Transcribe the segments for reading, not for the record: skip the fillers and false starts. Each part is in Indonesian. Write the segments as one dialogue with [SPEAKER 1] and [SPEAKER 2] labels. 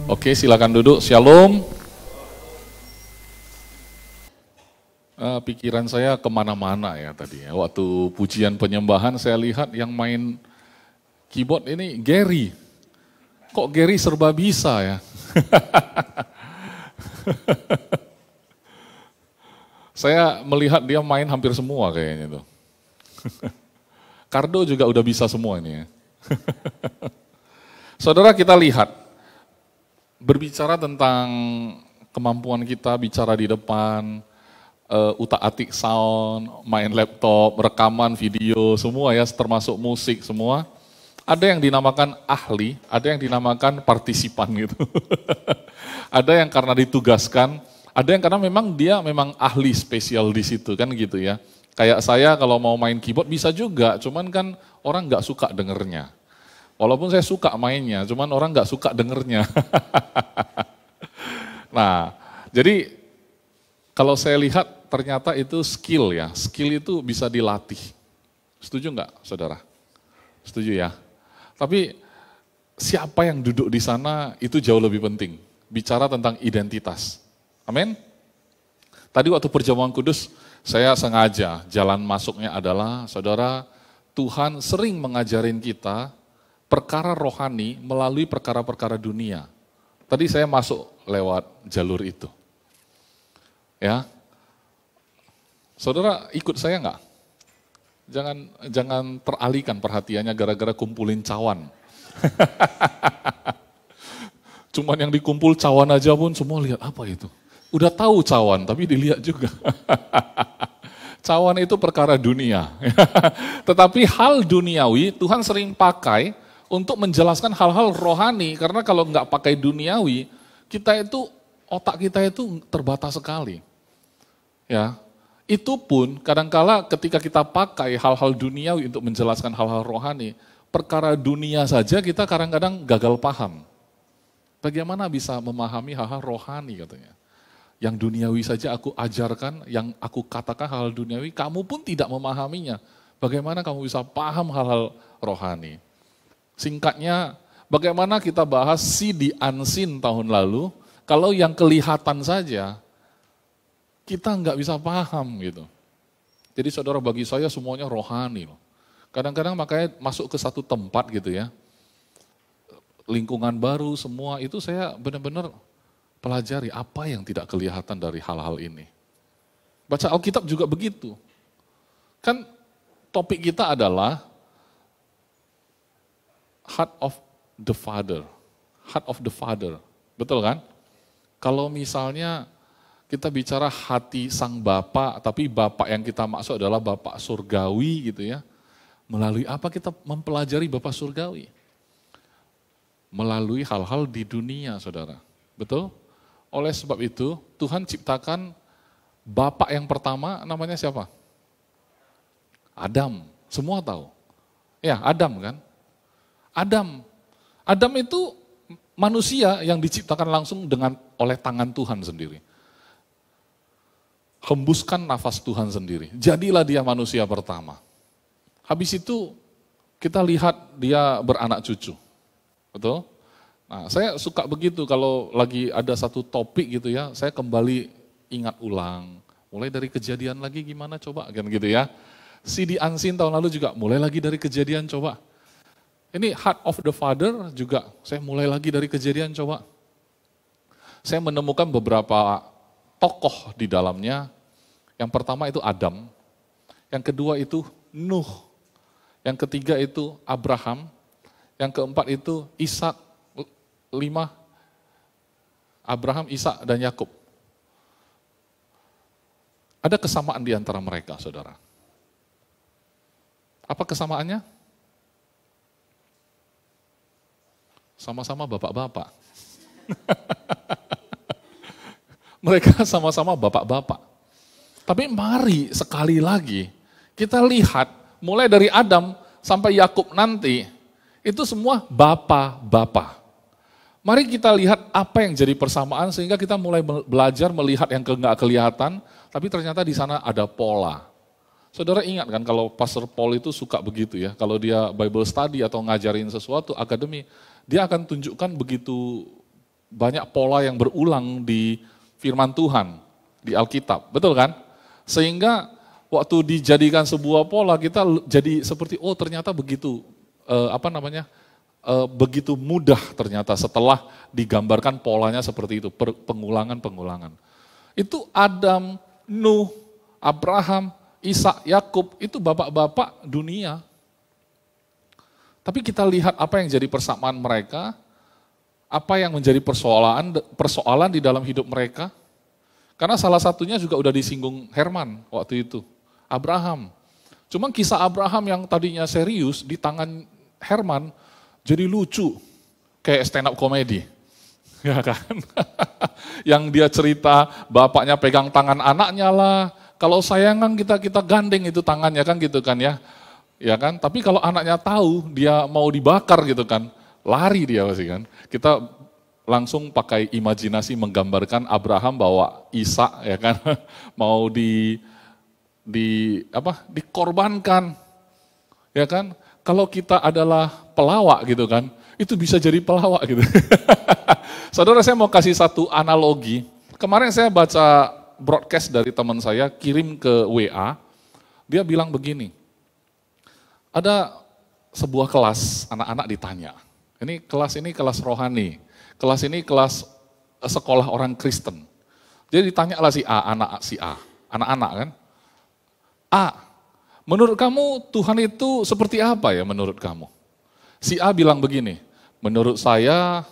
[SPEAKER 1] Oke, silakan duduk. Shalom. Pikiran saya kemana-mana ya tadi ya. Waktu pujian penyembahan saya lihat yang main keyboard ini Gary. Kok Gary serba bisa ya? Saya melihat dia main hampir semua kayaknya tuh. Cardo juga udah bisa semua ini ya. Saudara, kita lihat, berbicara tentang kemampuan kita bicara di depan, utak-atik sound, main laptop, rekaman video, semua ya, termasuk musik semua. Ada yang dinamakan ahli, ada yang dinamakan partisipan gitu. Ada yang karena ditugaskan, ada yang karena memang dia memang ahli spesial di situ kan gitu ya. Kayak saya kalau mau main keyboard bisa juga, cuman kan orang nggak suka dengernya. Walaupun saya suka mainnya, cuman orang nggak suka dengernya. Nah, jadi kalau saya lihat ternyata itu skill ya, skill itu bisa dilatih. Setuju nggak saudara? Setuju ya? Tapi siapa yang duduk di sana itu jauh lebih penting. Bicara tentang identitas. Amin? Tadi waktu perjamuan kudus, saya sengaja jalan masuknya adalah, saudara, Tuhan sering mengajarin kita perkara rohani melalui perkara-perkara dunia. Tadi saya masuk lewat jalur itu. Ya, saudara ikut saya enggak? Jangan teralihkan perhatiannya gara-gara kumpulin cawan. Cuman yang dikumpul cawan aja pun semua lihat apa itu. Udah tahu cawan tapi dilihat juga. Cawan itu perkara dunia. Tetapi hal duniawi Tuhan sering pakai untuk menjelaskan hal-hal rohani. Karena kalau enggak pakai duniawi, otak kita itu terbatas sekali. Ya, itu pun kadangkala ketika kita pakai hal-hal duniawi untuk menjelaskan hal-hal rohani, perkara dunia saja kita kadang-kadang gagal paham. Bagaimana bisa memahami hal-hal rohani katanya. Yang duniawi saja aku ajarkan, yang aku katakan hal-hal duniawi, kamu pun tidak memahaminya. Bagaimana kamu bisa paham hal-hal rohani? Singkatnya, bagaimana kita bahas see the unseen tahun lalu, kalau yang kelihatan saja, kita nggak bisa paham gitu. Jadi saudara, bagi saya semuanya rohani loh. Kadang-kadang makanya masuk ke satu tempat gitu ya, lingkungan baru semua itu saya benar-benar pelajari apa yang tidak kelihatan dari hal-hal ini. Baca Alkitab juga begitu. Kan topik kita adalah heart of the Father. Heart of the Father, betul kan? Kalau misalnya kita bicara hati sang Bapa, tapi Bapa yang kita maksud adalah Bapa surgawi gitu ya. Melalui apa kita mempelajari Bapa surgawi? Melalui hal-hal di dunia, saudara. Betul? Oleh sebab itu, Tuhan ciptakan Bapa yang pertama namanya siapa? Adam. Semua tahu. Ya, Adam kan? Adam itu manusia yang diciptakan langsung oleh tangan Tuhan sendiri. Hembuskan nafas Tuhan sendiri. Jadilah dia manusia pertama. Habis itu kita lihat dia beranak cucu. Betul? Nah, saya suka begitu kalau lagi ada satu topik gitu ya, saya kembali ingat ulang. Mulai dari kejadian lagi gimana coba kan gitu ya. See the unseen tahun lalu juga mulai lagi dari kejadian coba. Ini Heart of the Father juga saya mulai lagi dari kejadian coba. Saya menemukan beberapa tokoh di dalamnya. Yang pertama itu Adam, yang kedua itu Nuh, yang ketiga itu Abraham, yang keempat itu Ishak, 5, Abraham, Ishak, dan Yakub. Ada kesamaan di antara mereka, saudara. Apa kesamaannya? Sama-sama bapak-bapak. Mereka sama-sama bapak-bapak. Tapi mari sekali lagi kita lihat mulai dari Adam sampai Yakub nanti itu semua bapak-bapak. Mari kita lihat apa yang jadi persamaan sehingga kita mulai belajar melihat yang nggak kelihatan, tapi ternyata di sana ada pola. Saudara ingat kan kalau Pastor Paul itu suka begitu ya, kalau dia Bible study atau ngajarin sesuatu akademi, dia akan tunjukkan begitu banyak pola yang berulang di firman Tuhan, di Alkitab, betul kan? Sehingga waktu dijadikan sebuah pola kita jadi seperti ternyata begitu begitu mudah ternyata setelah digambarkan polanya seperti itu, pengulangan-pengulangan. Itu Adam, Nuh, Abraham, Ishak, Yakub, itu bapak-bapak dunia. Tapi kita lihat apa yang jadi persamaan mereka, apa yang menjadi persoalan di dalam hidup mereka. Karena salah satunya juga udah disinggung Herman waktu itu, Abraham. Cuma kisah Abraham yang tadinya serius di tangan Herman jadi lucu, kayak stand up comedy. Ya kan? Yang dia cerita bapaknya pegang tangan anaknya lah. Kalau sayangan kita gandeng itu tangannya kan gitu kan ya. Ya kan? Tapi kalau anaknya tahu dia mau dibakar gitu kan, lari dia pasti kan. Kita langsung pakai imajinasi menggambarkan Abraham bawa Ishak ya kan, mau dikorbankan. Ya kan? Kalau kita adalah pelawak gitu kan, itu bisa jadi pelawak gitu. Saudara, saya mau kasih satu analogi. Kemarin saya baca broadcast dari teman saya, kirim ke WA, dia bilang begini, ada sebuah kelas, anak-anak ditanya, ini kelas rohani, kelas ini kelas sekolah orang Kristen. Jadi ditanyalah anak-anak kan, menurut kamu Tuhan itu seperti apa ya menurut kamu? Si A bilang begini, menurut saya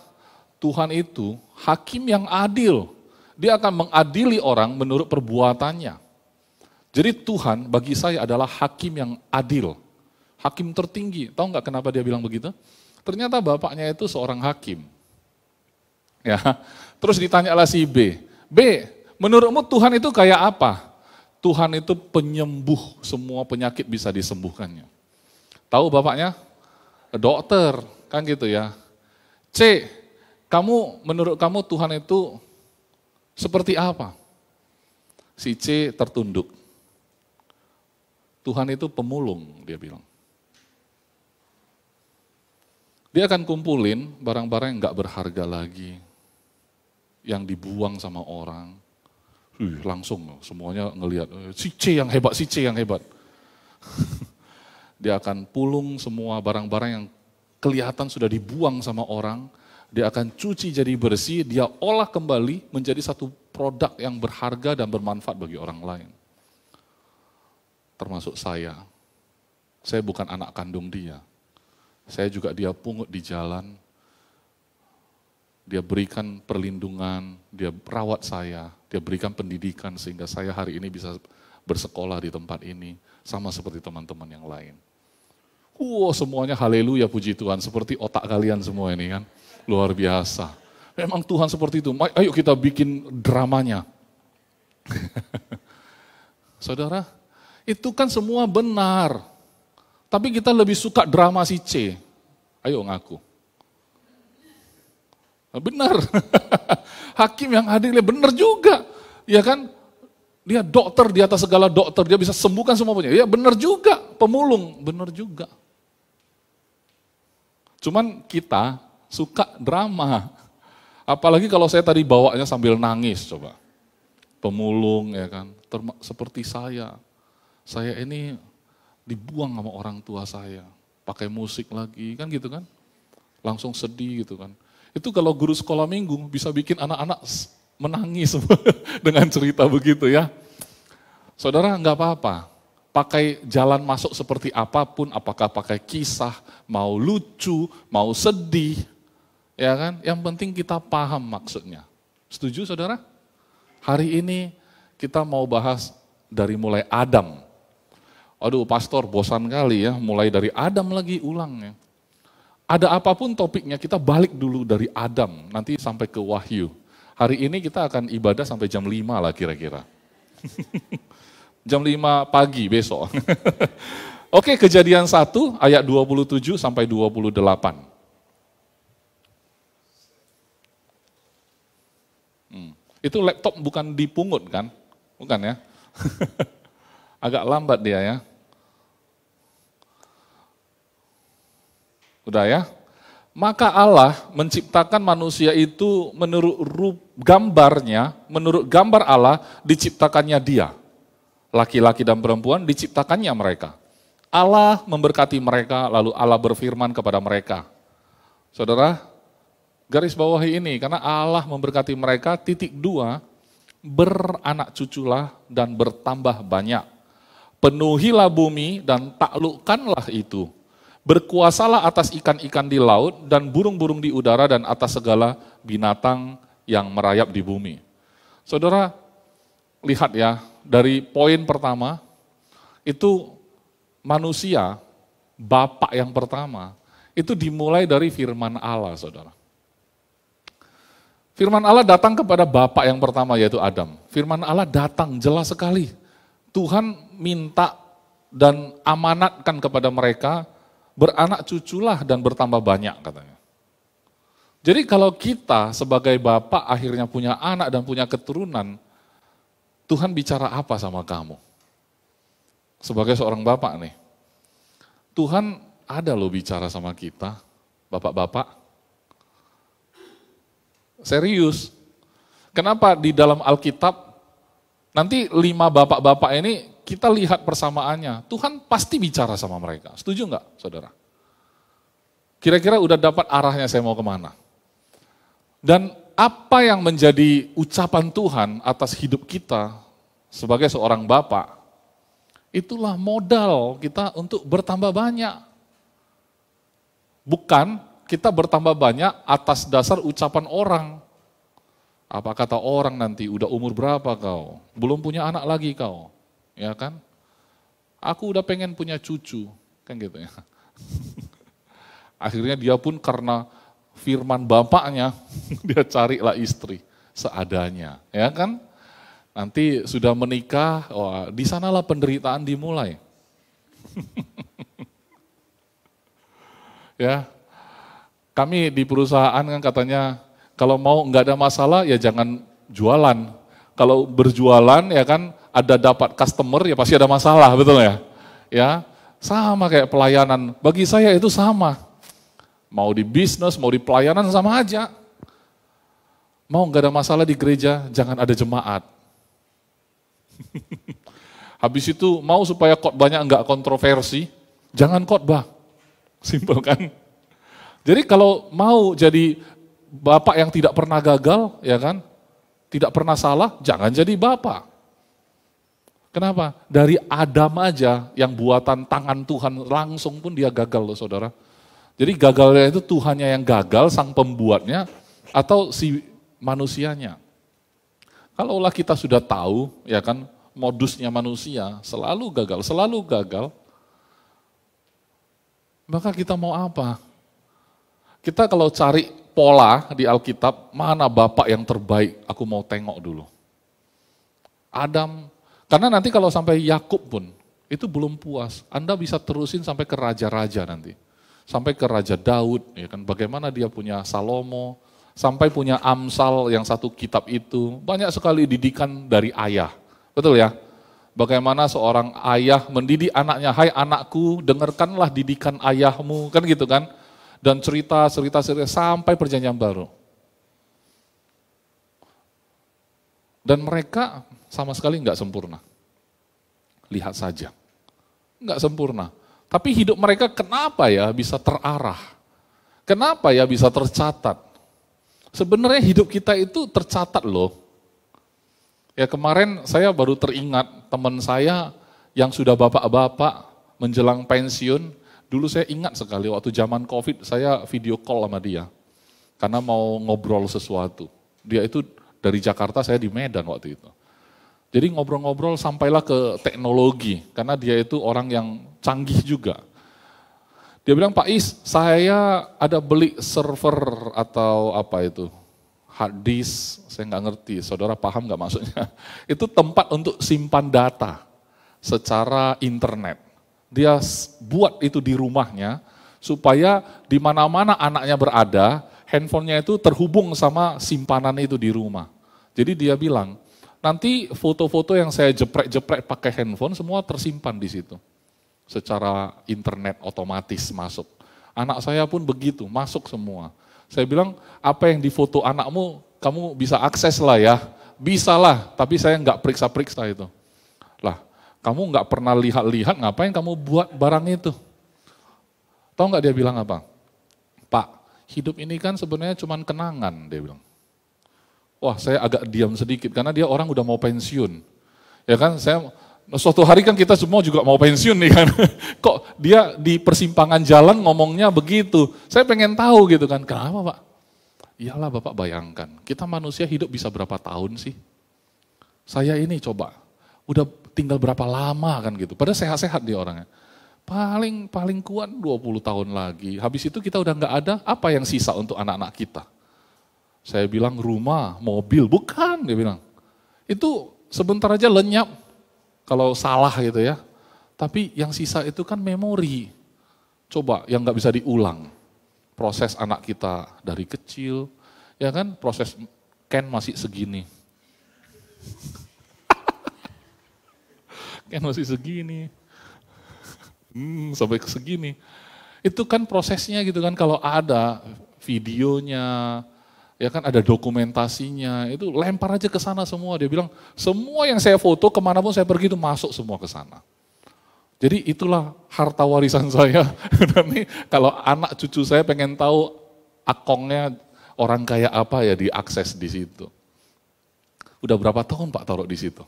[SPEAKER 1] Tuhan itu hakim yang adil. Dia akan mengadili orang menurut perbuatannya. Jadi Tuhan bagi saya adalah hakim yang adil. Hakim tertinggi. Tahu nggak kenapa dia bilang begitu? Ternyata bapaknya itu seorang hakim. Ya. Terus ditanyalah si B. B, menurutmu Tuhan itu kayak apa? Tuhan itu penyembuh, semua penyakit bisa disembuhkannya. Tahu bapaknya? Dokter, kan gitu ya. C, menurut kamu Tuhan itu seperti apa? Si C tertunduk. Tuhan itu pemulung, dia bilang. Dia akan kumpulin barang-barang yang gak berharga lagi, yang dibuang sama orang. Langsung semuanya ngelihat, si C yang hebat. Dia akan pulung semua barang-barang yang kelihatan sudah dibuang sama orang, dia akan cuci jadi bersih, dia olah kembali menjadi satu produk yang berharga dan bermanfaat bagi orang lain. Termasuk saya bukan anak kandung dia, saya juga dia pungut di jalan, dia berikan perlindungan, dia rawat saya, dia berikan pendidikan sehingga saya hari ini bisa bersekolah di tempat ini, sama seperti teman-teman yang lain. Semuanya haleluya puji Tuhan, seperti otak kalian semua ini kan, luar biasa. Memang Tuhan seperti itu, ayo kita bikin dramanya. Saudara, itu kan semua benar, tapi kita lebih suka drama si C. Ayo ngaku. Benar, hakim yang adil, benar juga, ya kan? Dia dokter di atas segala dokter, dia bisa sembuhkan semua penyakit. Ya benar juga, pemulung, benar juga. Cuman kita suka drama. Apalagi kalau saya tadi bawanya sambil nangis coba. Pemulung ya kan, seperti saya ini dibuang sama orang tua saya. Pakai musik lagi, kan gitu kan. Langsung sedih gitu kan. Itu kalau guru sekolah minggu bisa bikin anak-anak menangis dengan cerita begitu ya. Saudara nggak apa-apa, pakai jalan masuk seperti apapun, apakah pakai kisah, mau lucu, mau sedih, ya kan? Yang penting kita paham maksudnya. Setuju saudara? Hari ini kita mau bahas dari mulai Adam. Aduh pastor bosan kali ya, mulai dari Adam lagi ulang ya. Ada apapun topiknya kita balik dulu dari Adam, nanti sampai ke Wahyu. Hari ini kita akan ibadah sampai jam 5 lah kira-kira. Jam 5 pagi besok. Oke, Kejadian 1 ayat 27 sampai 28. Itu laptop bukan dipungut kan? Bukan ya? Agak lambat dia ya. Udah ya? Maka Allah menciptakan manusia itu menurut gambarnya, menurut gambar Allah diciptakannya dia. Laki-laki dan perempuan diciptakannya mereka. Allah memberkati mereka, lalu Allah berfirman kepada mereka. Saudara, garis bawahi ini, karena Allah memberkati mereka, 2, beranak cuculah dan bertambah banyak. Penuhilah bumi dan taklukkanlah itu. Berkuasalah atas ikan-ikan di laut dan burung-burung di udara dan atas segala binatang yang merayap di bumi. Saudara, lihat ya, dari poin pertama, itu manusia, bapak yang pertama, itu dimulai dari firman Allah, saudara. Firman Allah datang kepada bapak yang pertama, yaitu Adam. Firman Allah datang jelas sekali. Tuhan minta dan amanatkan kepada mereka, beranak cuculah dan bertambah banyak katanya. Jadi kalau kita sebagai bapak akhirnya punya anak dan punya keturunan, Tuhan bicara apa sama kamu? Sebagai seorang bapak nih, Tuhan ada loh bicara sama kita, bapak-bapak. Serius. Kenapa di dalam Alkitab, nanti 5 bapak-bapak ini kita lihat persamaannya. Tuhan pasti bicara sama mereka. Setuju nggak, saudara? Kira-kira udah dapat arahnya saya mau kemana? Dan apa yang menjadi ucapan Tuhan atas hidup kita sebagai seorang bapak, itulah modal kita untuk bertambah banyak. Bukan kita bertambah banyak atas dasar ucapan orang. Apa kata orang nanti, udah umur berapa kau? Belum punya anak lagi kau. Ya kan? Aku udah pengen punya cucu, kan gitu ya. Akhirnya dia pun karena firman bapaknya, dia carilah istri seadanya, ya kan? Nanti sudah menikah, oh, di sanalah penderitaan dimulai. Ya, kami di perusahaan kan katanya, kalau mau nggak ada masalah ya jangan jualan. Kalau berjualan ya kan, ada dapat customer ya pasti ada masalah, betul ya? Ya, sama kayak pelayanan. Bagi saya itu sama. Mau di bisnis, mau di pelayanan sama aja. Mau nggak ada masalah di gereja, jangan ada jemaat. Habis itu mau supaya khotbahnya nggak kontroversi, jangan khotbah. Simpel kan? Jadi kalau mau jadi bapak yang tidak pernah gagal, ya kan? Tidak pernah salah, jangan jadi bapak. Kenapa? Dari Adam aja yang buatan tangan Tuhan langsung pun dia gagal loh saudara. Jadi gagalnya itu Tuhannya yang gagal, sang pembuatnya, atau si manusianya. Kalaulah kita sudah tahu, ya kan, modusnya manusia, selalu gagal, maka kita mau apa? Kita kalau cari pola di Alkitab, mana bapak yang terbaik, aku mau tengok dulu. Adam. Karena nanti kalau sampai Yakub pun, itu belum puas. Anda bisa terusin sampai ke raja-raja nanti. Sampai ke Raja Daud, ya kan? Bagaimana dia punya Salomo, sampai punya Amsal yang satu kitab itu. Banyak sekali didikan dari ayah. Betul ya? Bagaimana seorang ayah mendidik anaknya, hai anakku, dengarkanlah didikan ayahmu, kan gitu kan? Dan cerita sampai perjanjian baru. Dan mereka sama sekali enggak sempurna. Lihat saja, enggak sempurna. Tapi hidup mereka kenapa ya bisa terarah? Kenapa ya bisa tercatat? Sebenarnya hidup kita itu tercatat loh. Ya kemarin saya baru teringat teman saya yang sudah bapak-bapak menjelang pensiun. Dulu saya ingat sekali waktu zaman COVID saya video call sama dia. Karena mau ngobrol sesuatu. Dia itu dari Jakarta, saya di Medan waktu itu. Jadi ngobrol-ngobrol sampailah ke teknologi, karena dia itu orang yang canggih juga. Dia bilang, Pak Is, saya ada beli server atau apa itu, hard disk, saya nggak ngerti, saudara paham nggak maksudnya? Itu tempat untuk simpan data secara internet. Dia buat itu di rumahnya, supaya di mana-mana anaknya berada, handphonenya itu terhubung sama simpanan itu di rumah. Jadi dia bilang, nanti foto-foto yang saya jeprek-jeprek pakai handphone semua tersimpan di situ. Secara internet otomatis masuk. Anak saya pun begitu, masuk semua. Saya bilang, apa yang difoto anakmu, kamu bisa akses lah ya. Bisa lah, tapi saya nggak periksa-periksa itu. Lah, kamu nggak pernah lihat-lihat, ngapain kamu buat barang itu? Tahu nggak dia bilang apa? Pak, hidup ini kan sebenarnya cuma kenangan, dia bilang. Wah, saya agak diam sedikit, karena dia orang udah mau pensiun. Ya kan, suatu hari kan kita semua juga mau pensiun nih kan. Kok dia di persimpangan jalan ngomongnya begitu. Saya pengen tahu gitu kan, kenapa Pak? Iyalah Bapak bayangkan, kita manusia hidup bisa berapa tahun sih? Saya ini coba, udah tinggal berapa lama kan gitu. Padahal sehat-sehat dia orangnya. Paling kuat 20 tahun lagi. Habis itu kita udah nggak ada, apa yang sisa untuk anak-anak kita? Saya bilang rumah, mobil, bukan dia bilang. Itu sebentar aja lenyap. Kalau salah gitu ya, tapi yang sisa itu kan memori. Coba yang nggak bisa diulang. Proses anak kita dari kecil, ya kan proses Ken masih segini. Ken masih segini. Sampai segini. Itu kan prosesnya gitu kan, kalau ada videonya, ya kan ada dokumentasinya, itu lempar aja ke sana semua. Dia bilang, semua yang saya foto kemanapun saya pergi itu masuk semua ke sana. Jadi itulah harta warisan saya. Dan nih, kalau anak cucu saya pengen tahu akongnya orang kaya apa ya diakses di situ. Udah berapa tahun Pak taruh di situ?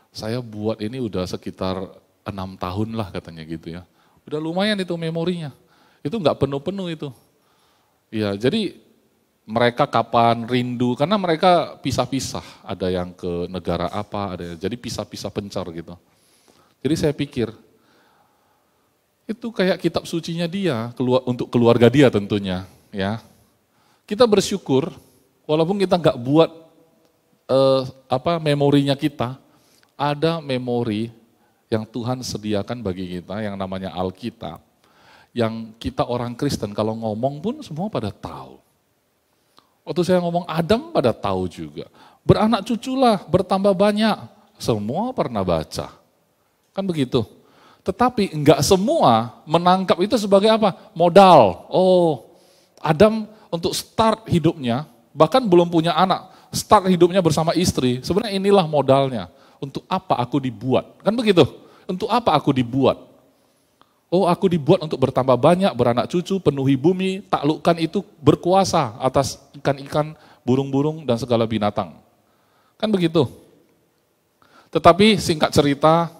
[SPEAKER 1] Saya buat ini udah sekitar 6 tahun lah katanya gitu ya. Udah lumayan itu memorinya. Itu nggak penuh-penuh itu. Ya, jadi mereka kapan rindu, karena mereka pisah-pisah, ada yang ke negara apa, ada jadi pisah-pisah pencar gitu. Jadi saya pikir, itu kayak kitab sucinya dia, untuk keluarga dia tentunya. Ya, kita bersyukur, walaupun kita nggak buat memorinya kita, ada memori yang Tuhan sediakan bagi kita, yang namanya Alkitab, yang kita orang Kristen kalau ngomong pun semua pada tahu. Waktu saya ngomong Adam pada tahu juga. Beranak cuculah, bertambah banyak. Semua pernah baca. Kan begitu. Tetapi enggak semua menangkap itu sebagai apa? Modal. Oh, Adam untuk start hidupnya, bahkan belum punya anak, start hidupnya bersama istri. Sebenarnya inilah modalnya. Untuk apa aku dibuat? Kan begitu. Untuk apa aku dibuat? Oh, aku dibuat untuk bertambah banyak, beranak cucu, penuhi bumi, taklukkan itu, berkuasa atas ikan-ikan, burung-burung, dan segala binatang. Kan begitu. Tetapi singkat cerita,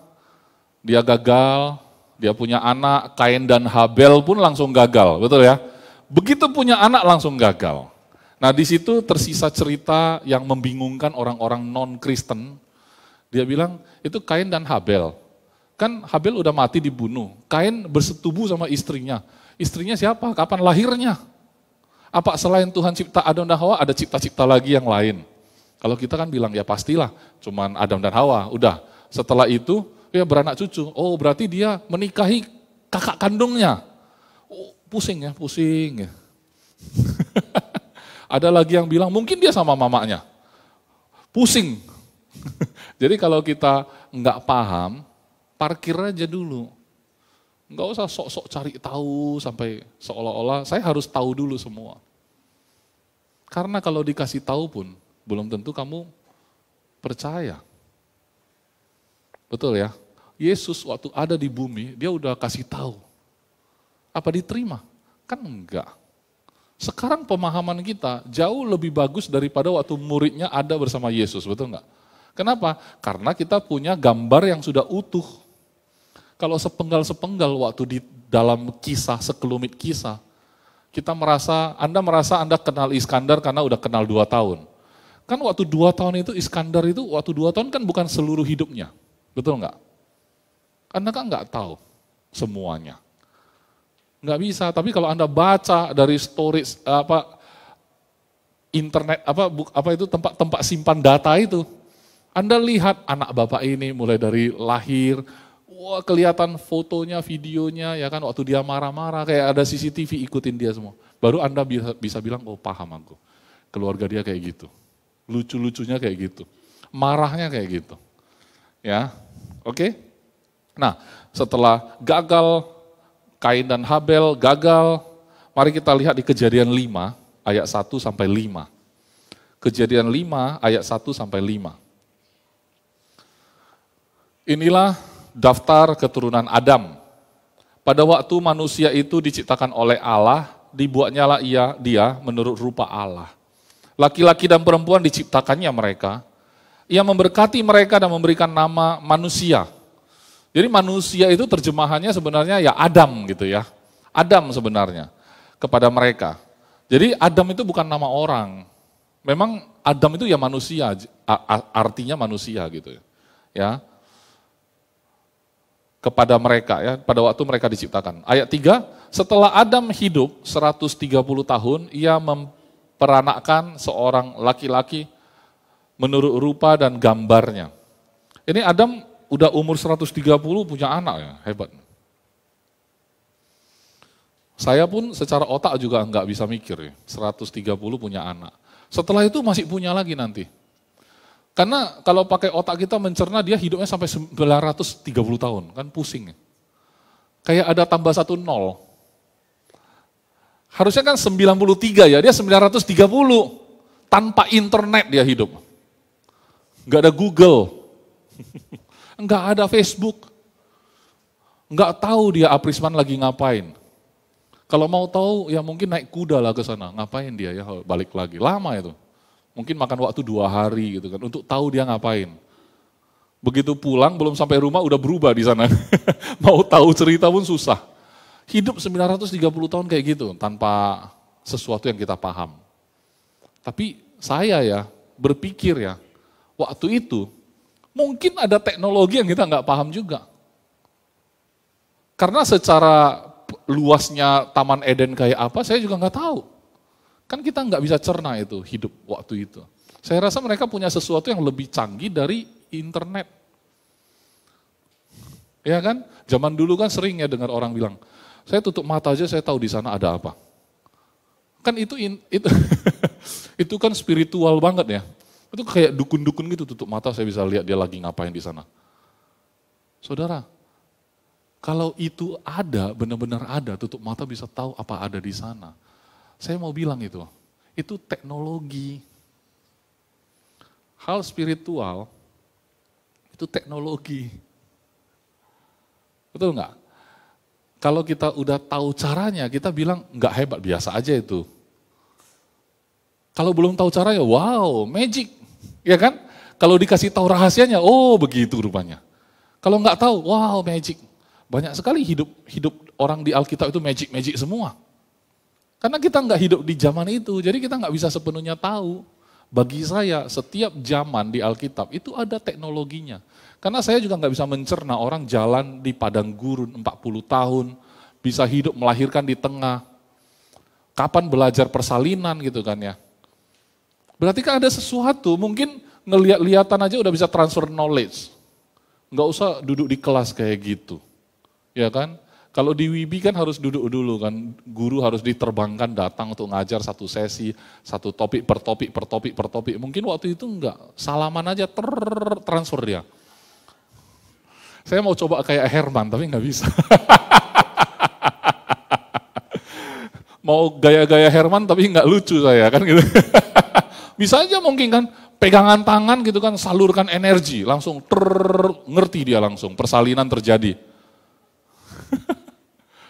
[SPEAKER 1] dia gagal, dia punya anak, Kain dan Habel pun langsung gagal, betul ya? Begitu punya anak langsung gagal. Nah di situ tersisa cerita yang membingungkan orang-orang non-Kristen. Dia bilang, itu Kain dan Habel. Kan Habel udah mati dibunuh, Kain bersetubuh sama istrinya. Istrinya siapa? Kapan lahirnya? Apa selain Tuhan cipta Adam dan Hawa ada cipta-cipta lagi yang lain? Kalau kita kan bilang ya pastilah, cuman Adam dan Hawa. Udah, setelah itu ya beranak cucu. Oh berarti dia menikahi kakak kandungnya. Oh, pusing ya, pusing ya. Ada lagi yang bilang mungkin dia sama mamanya. Pusing. Jadi kalau kita nggak paham, parkir aja dulu. Enggak usah sok-sok cari tahu sampai seolah-olah saya harus tahu dulu semua. Karena kalau dikasih tahu pun belum tentu kamu percaya. Betul ya? Yesus waktu ada di bumi, dia udah kasih tahu. Apa diterima? Kan enggak. Sekarang pemahaman kita jauh lebih bagus daripada waktu muridnya ada bersama Yesus, betul enggak? Kenapa? Karena kita punya gambar yang sudah utuh. Kalau sepenggal-sepenggal waktu di dalam kisah, sekelumit kisah, Anda merasa Anda kenal Iskandar karena udah kenal 2 tahun. Kan waktu 2 tahun itu Iskandar itu, waktu 2 tahun kan bukan seluruh hidupnya. Betul enggak? Anda kan enggak tahu semuanya. Enggak bisa, tapi kalau Anda baca dari storage, internet, itu tempat simpan data itu, Anda lihat anak bapak ini mulai dari lahir, wah kelihatan fotonya, videonya, ya kan waktu dia marah-marah kayak ada CCTV ikutin dia semua. Baru Anda bisa bilang, oh paham aku, keluarga dia kayak gitu, lucu-lucunya kayak gitu, marahnya kayak gitu, ya, oke? Nah setelah gagal, Kain dan Habel gagal, Mari kita lihat di Kejadian 5 ayat 1 sampai 5. Kejadian 5 ayat 1 sampai 5. Inilah daftar keturunan Adam. Pada waktu manusia itu diciptakan oleh Allah, dibuatnyalah dia menurut rupa Allah. Laki-laki dan perempuan diciptakannya mereka. Ia memberkati mereka dan memberikan nama manusia. Jadi manusia itu terjemahannya sebenarnya ya Adam gitu ya. Adam sebenarnya kepada mereka. Jadi Adam itu bukan nama orang. Memang Adam itu ya manusia, artinya manusia gitu ya. Kepada mereka ya, pada waktu mereka diciptakan. Ayat 3, setelah Adam hidup 130 tahun, ia memperanakkan seorang laki-laki menurut rupa dan gambarnya. Ini Adam udah umur 130 punya anak ya, hebat. Saya pun secara otak juga nggak bisa mikir ya, 130 punya anak. Setelah itu masih punya lagi nanti. Karena kalau pakai otak kita mencerna dia hidupnya sampai 930 tahun, kan pusing. Kayak ada tambah 1 nol. Harusnya kan 93 ya, dia 930. Tanpa internet dia hidup. Nggak ada Google, nggak ada Facebook. Nggak tahu dia Aprisman lagi ngapain. Kalau mau tahu ya mungkin naik kuda lah ke sana, ngapain dia ya balik lagi, lama itu. Mungkin makan waktu 2 hari gitu kan, untuk tahu dia ngapain. Begitu pulang belum sampai rumah udah berubah di sana, mau tahu cerita pun susah. Hidup 930 tahun kayak gitu, tanpa sesuatu yang kita paham. Tapi saya ya berpikir ya, waktu itu mungkin ada teknologi yang kita nggak paham juga. Karena secara luasnya Taman Eden kayak apa, saya juga nggak tahu. Kan kita nggak bisa cerna itu hidup waktu itu. Saya rasa mereka punya sesuatu yang lebih canggih dari internet. Ya kan? Zaman dulu kan sering ya dengar orang bilang, saya tutup mata aja saya tahu di sana ada apa. Kan itu itu kan spiritual banget ya. Itu kayak dukun-dukun gitu, tutup mata saya bisa lihat dia lagi ngapain di sana. Saudara, kalau itu ada, benar-benar ada, tutup mata bisa tahu apa ada di sana. Saya mau bilang itu teknologi. Hal spiritual, itu teknologi. Betul nggak? Kalau kita udah tahu caranya, kita bilang nggak hebat, biasa aja itu. Kalau belum tahu caranya, wow, magic. Ya kan? Kalau dikasih tahu rahasianya, oh begitu rupanya. Kalau nggak tahu, wow, magic. Banyak sekali hidup orang di Alkitab itu magic semua. Karena kita nggak hidup di zaman itu, jadi kita nggak bisa sepenuhnya tahu. Bagi saya, setiap zaman di Alkitab itu ada teknologinya. Karena saya juga nggak bisa mencerna orang jalan di padang gurun 40 tahun, bisa hidup melahirkan di tengah. Kapan belajar persalinan gitu kan ya. Berarti kan ada sesuatu, mungkin ngeliat-lihatan aja udah bisa transfer knowledge. Nggak usah duduk di kelas kayak gitu. Ya kan? Kalau di WIBI kan harus duduk dulu kan, guru harus diterbangkan datang untuk ngajar satu sesi, satu topik per topik. Mungkin waktu itu enggak, salaman aja transfer dia. Saya mau coba kayak Herman tapi nggak bisa. Mau gaya-gaya Herman tapi nggak lucu saya kan gitu. Bisa aja mungkin kan, pegangan tangan gitu kan, salurkan energi, langsung ngerti dia langsung, persalinan terjadi.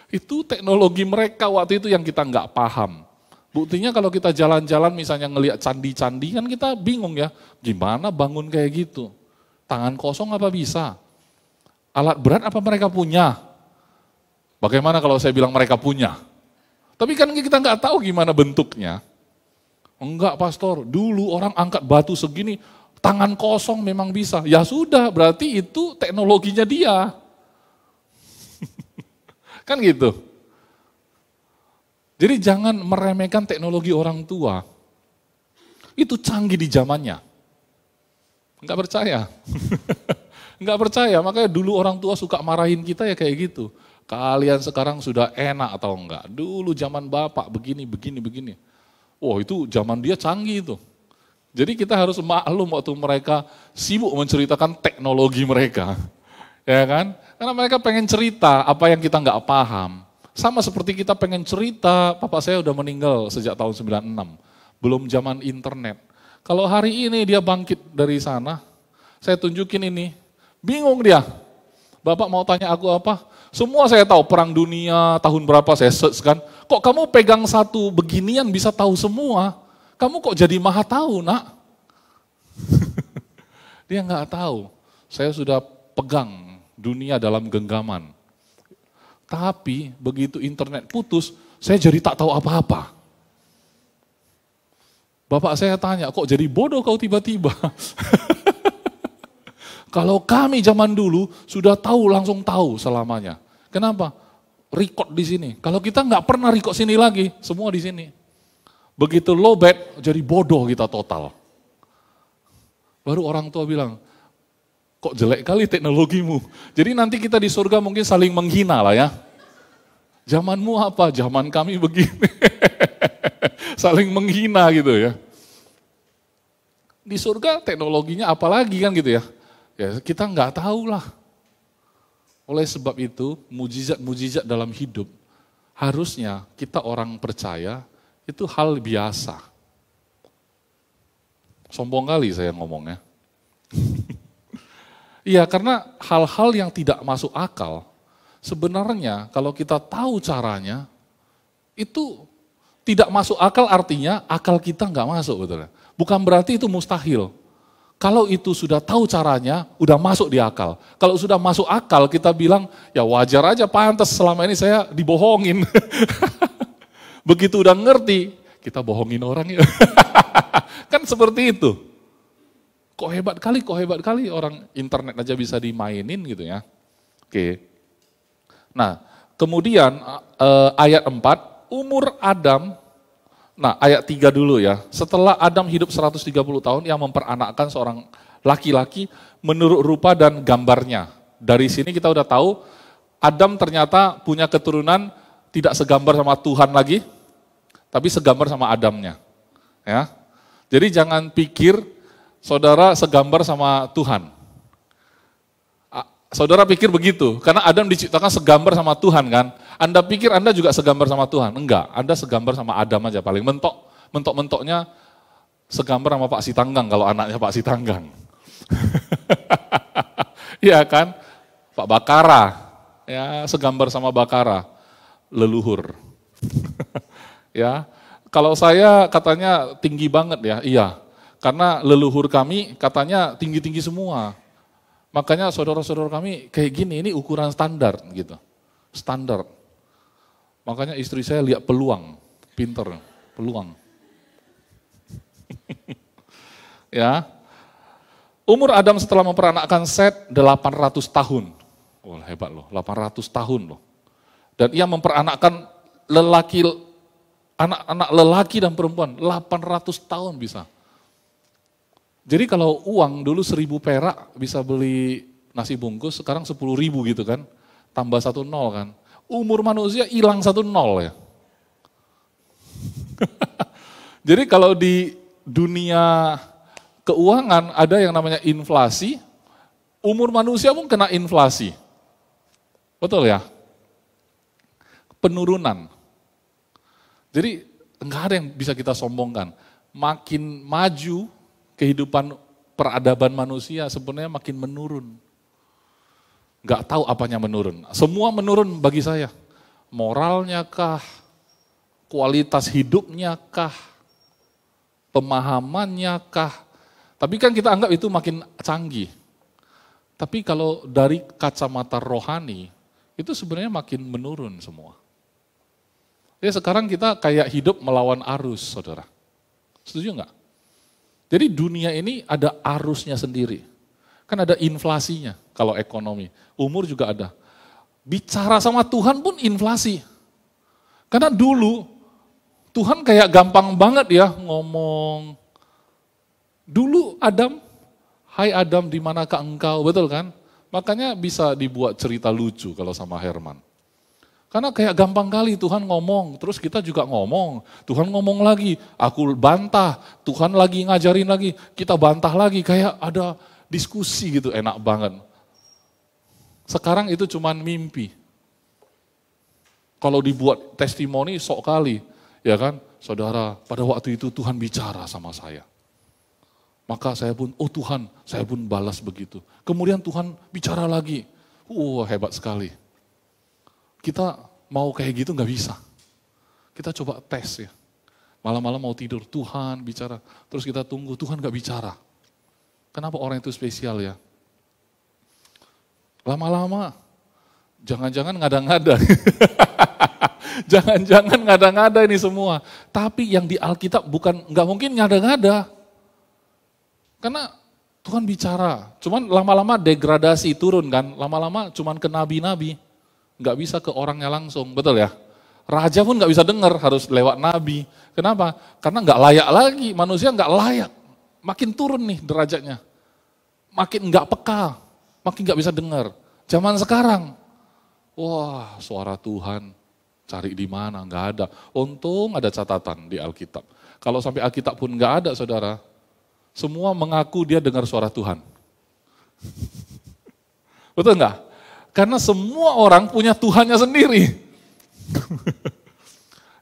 [SPEAKER 1] Itu teknologi mereka waktu itu yang kita nggak paham. Buktinya kalau kita jalan-jalan misalnya ngelihat candi-candi kan kita bingung ya, gimana bangun kayak gitu? Tangan kosong apa bisa? Alat berat apa mereka punya? Bagaimana kalau saya bilang mereka punya? Tapi kan kita nggak tahu gimana bentuknya. Enggak pastor, dulu orang angkat batu segini, tangan kosong memang bisa. Ya sudah, berarti itu teknologinya dia. Kan gitu. Jadi jangan meremehkan teknologi orang tua. Itu canggih di zamannya. Enggak percaya. Enggak percaya, makanya dulu orang tua suka marahin kita ya kayak gitu. Kalian sekarang sudah enak atau enggak? Dulu zaman bapak begini. Oh itu zaman dia canggih itu. Jadi kita harus maklum waktu mereka sibuk menceritakan teknologi mereka. Ya kan? Karena mereka pengen cerita apa yang kita nggak paham. Sama seperti kita pengen cerita, papa saya udah meninggal sejak tahun 96, belum zaman internet. Kalau hari ini dia bangkit dari sana, saya tunjukin ini, bingung dia. Bapak mau tanya aku apa? Semua saya tahu, perang dunia, tahun berapa saya search kan. Kok kamu pegang satu beginian bisa tahu semua? Kamu kok jadi maha tahu, nak? Dia nggak tahu, saya sudah pegang dunia dalam genggaman. Tapi begitu internet putus, saya jadi tak tahu apa-apa. Bapak saya tanya, kok jadi bodoh kau tiba-tiba? Kalau kami zaman dulu sudah tahu, langsung tahu selamanya. Kenapa? Record di sini. Kalau kita nggak pernah record sini lagi, semua di sini. Begitu lowbat, jadi bodoh kita total. Baru orang tua bilang, kok jelek kali teknologimu. Jadi nanti kita di surga mungkin saling menghina lah ya. Zamanmu apa? Zaman kami begini. Saling menghina gitu ya. Di surga teknologinya apalagi kan gitu ya. Ya kita nggak tahu lah. Oleh sebab itu mujizat-mujizat dalam hidup harusnya kita orang percaya itu hal biasa. Sombong kali saya ngomongnya. Iya, karena hal-hal yang tidak masuk akal, sebenarnya kalau kita tahu caranya, itu tidak masuk akal artinya akal kita nggak masuk, betul. Bukan berarti itu mustahil. Kalau itu sudah tahu caranya, udah masuk di akal. Kalau sudah masuk akal, kita bilang, ya wajar aja, pantas selama ini saya dibohongin. Begitu udah ngerti, kita bohongin orang ya. Kan seperti itu. Kok hebat kali orang internet aja bisa dimainin gitu ya. Oke. Nah, kemudian ayat 4, umur Adam, nah ayat 3 dulu ya. Setelah Adam hidup 130 tahun, ia memperanakkan seorang laki-laki menurut rupa dan gambarnya. Dari sini kita udah tahu, Adam ternyata punya keturunan tidak segambar sama Tuhan lagi, tapi segambar sama Adamnya. Ya. Jadi jangan pikir saudara segambar sama Tuhan. Saudara pikir begitu, karena Adam diciptakan segambar sama Tuhan kan. Anda pikir Anda juga segambar sama Tuhan? Enggak, Anda segambar sama Adam aja paling mentok. Mentok-mentoknya segambar sama Pak Sitanggang kalau anaknya Pak Sitanggang. Iya kan? Pak Bakara, ya segambar sama Bakara, leluhur. Ya, kalau saya katanya tinggi banget ya, iya. Karena leluhur kami katanya tinggi-tinggi semua. Makanya saudara-saudara kami kayak gini, ini ukuran standar gitu. Standar. Makanya istri saya lihat peluang, pinter, peluang. Ya. Umur Adam setelah memperanakkan Set 800 tahun. Oh, hebat loh, 800 tahun loh. Dan ia memperanakkan anak-anak lelaki dan perempuan, 800 tahun bisa. Jadi kalau uang dulu 1.000 perak bisa beli nasi bungkus, sekarang 10.000 gitu kan, tambah 1 nol kan. Umur manusia hilang 1 nol ya. Jadi kalau di dunia keuangan ada yang namanya inflasi, umur manusia pun kena inflasi. Betul ya? Penurunan. Jadi enggak ada yang bisa kita sombongkan. Makin maju kehidupan peradaban manusia sebenarnya makin menurun. Enggak tahu apanya menurun. Semua menurun bagi saya. Moralnya kah? Kualitas hidupnya kah? Pemahamannya kah? Tapi kan kita anggap itu makin canggih. Tapi kalau dari kacamata rohani, itu sebenarnya makin menurun semua. Ya sekarang kita kayak hidup melawan arus, saudara. Setuju enggak? Jadi dunia ini ada arusnya sendiri. Kan ada inflasinya kalau ekonomi. Umur juga ada. Bicara sama Tuhan pun inflasi. Karena dulu Tuhan kayak gampang banget ya ngomong. Dulu Adam, hai Adam di manakah engkau, betul kan? Makanya bisa dibuat cerita lucu kalau sama Herman. Karena kayak gampang kali Tuhan ngomong, terus kita juga ngomong. Tuhan ngomong lagi, aku bantah, Tuhan lagi ngajarin lagi, kita bantah lagi, kayak ada diskusi gitu, enak banget. Sekarang itu cuman mimpi. Kalau dibuat testimoni sok kali, ya kan? Saudara, pada waktu itu Tuhan bicara sama saya. Maka saya pun, oh Tuhan, saya pun balas begitu. Kemudian Tuhan bicara lagi. Hebat sekali. Kita mau kayak gitu nggak bisa. Kita coba tes ya. Malam-malam mau tidur, Tuhan bicara. Terus kita tunggu, Tuhan nggak bicara. Kenapa orang itu spesial ya? Lama-lama, jangan-jangan ngada-ngada. Jangan-jangan ngada-ngada ini semua. Tapi yang di Alkitab nggak mungkin ngada-ngada. Karena Tuhan bicara. Cuman lama-lama degradasi turun kan. Lama-lama cuman ke nabi-nabi. Nggak bisa ke orangnya langsung, betul ya? Raja pun nggak bisa dengar, harus lewat nabi. Kenapa? Karena nggak layak lagi, manusia nggak layak. Makin turun nih derajatnya. Makin nggak peka, makin nggak bisa dengar. Zaman sekarang, wah suara Tuhan cari di mana, nggak ada. Untung ada catatan di Alkitab. Kalau sampai Alkitab pun nggak ada saudara, semua mengaku dia dengar suara Tuhan. Betul nggak? Karena semua orang punya Tuhannya sendiri.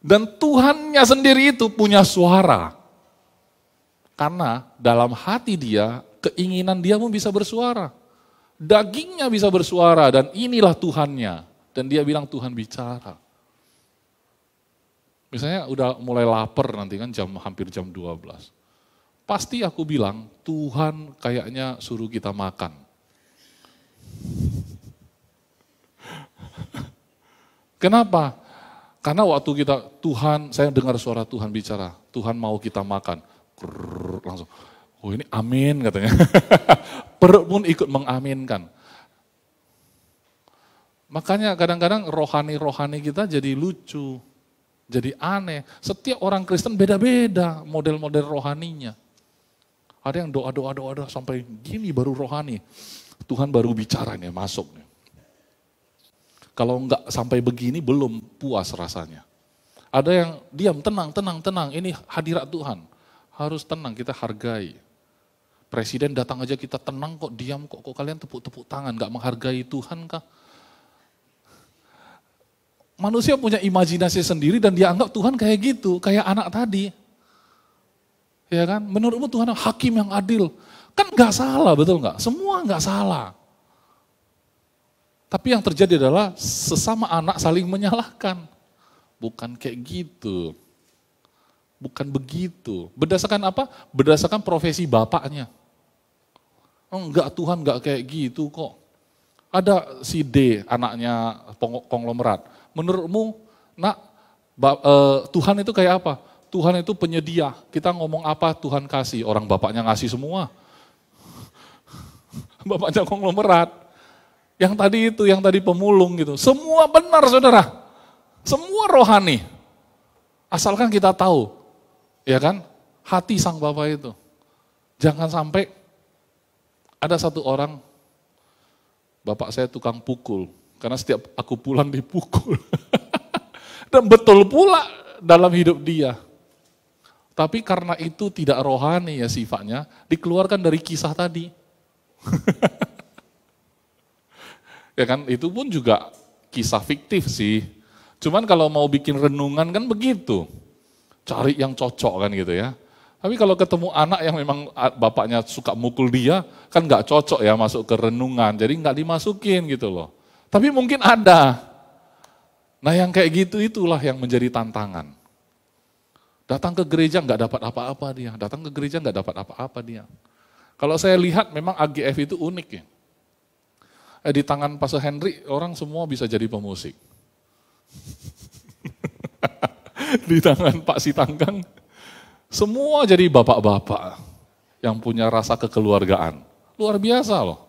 [SPEAKER 1] Dan Tuhannya sendiri itu punya suara. Karena dalam hati dia, keinginan dia pun bisa bersuara. Dagingnya bisa bersuara dan inilah Tuhannya. Dan dia bilang Tuhan bicara. Misalnya udah mulai lapar nanti kan hampir jam 12. Pasti aku bilang Tuhan kayaknya suruh kita makan. Kenapa? Karena waktu kita, Tuhan, saya dengar suara Tuhan bicara, Tuhan mau kita makan. Langsung, oh ini amin katanya. Perut pun ikut mengaminkan. Makanya kadang-kadang rohani-rohani kita jadi lucu, jadi aneh. Setiap orang Kristen beda-beda model-model rohaninya. Ada yang doa-doa sampai gini baru rohani. Tuhan baru bicara nih, masuk nih. Kalau enggak sampai begini belum puas rasanya. Ada yang diam, tenang. Ini hadirat Tuhan. Harus tenang, kita hargai. Presiden datang aja kita tenang kok, diam kok kalian tepuk-tepuk tangan, enggak menghargai Tuhan kah? Manusia punya imajinasi sendiri dan dia anggap Tuhan kayak gitu, kayak anak tadi. Ya kan? Menurutmu Tuhan hakim yang adil. Kan enggak salah, betul enggak? Semua enggak salah. Tapi yang terjadi adalah sesama anak saling menyalahkan. Bukan kayak gitu. Bukan begitu. Berdasarkan apa? Berdasarkan profesi bapaknya. Enggak, Tuhan enggak kayak gitu kok. Ada si D, anaknya konglomerat. Menurutmu, Tuhan itu kayak apa? Tuhan itu penyedia. Kita ngomong apa Tuhan kasih. Orang bapaknya ngasih semua. Bapaknya konglomerat. Yang tadi pemulung gitu. Semua benar saudara. Semua rohani. Asalkan kita tahu. Ya kan? Hati sang Bapa itu. Jangan sampai ada satu orang, bapak saya tukang pukul. Karena setiap aku pulang dipukul. Dan betul pula dalam hidup dia. Tapi karena itu tidak rohani ya sifatnya, dikeluarkan dari kisah tadi. Ya kan, itu pun juga kisah fiktif sih. Cuman kalau mau bikin renungan kan begitu. Cari yang cocok kan gitu ya. Tapi kalau ketemu anak yang memang bapaknya suka mukul dia, kan nggak cocok ya masuk ke renungan. Jadi nggak dimasukin gitu loh. Tapi mungkin ada. Nah yang kayak gitu itulah yang menjadi tantangan. Datang ke gereja nggak dapat apa-apa dia. Datang ke gereja nggak dapat apa-apa dia. Kalau saya lihat memang AGF itu unik ya. Di tangan Pastor Henry, orang semua bisa jadi pemusik. Di tangan Pak Sitanggang, semua jadi bapak-bapak yang punya rasa kekeluargaan. Luar biasa loh.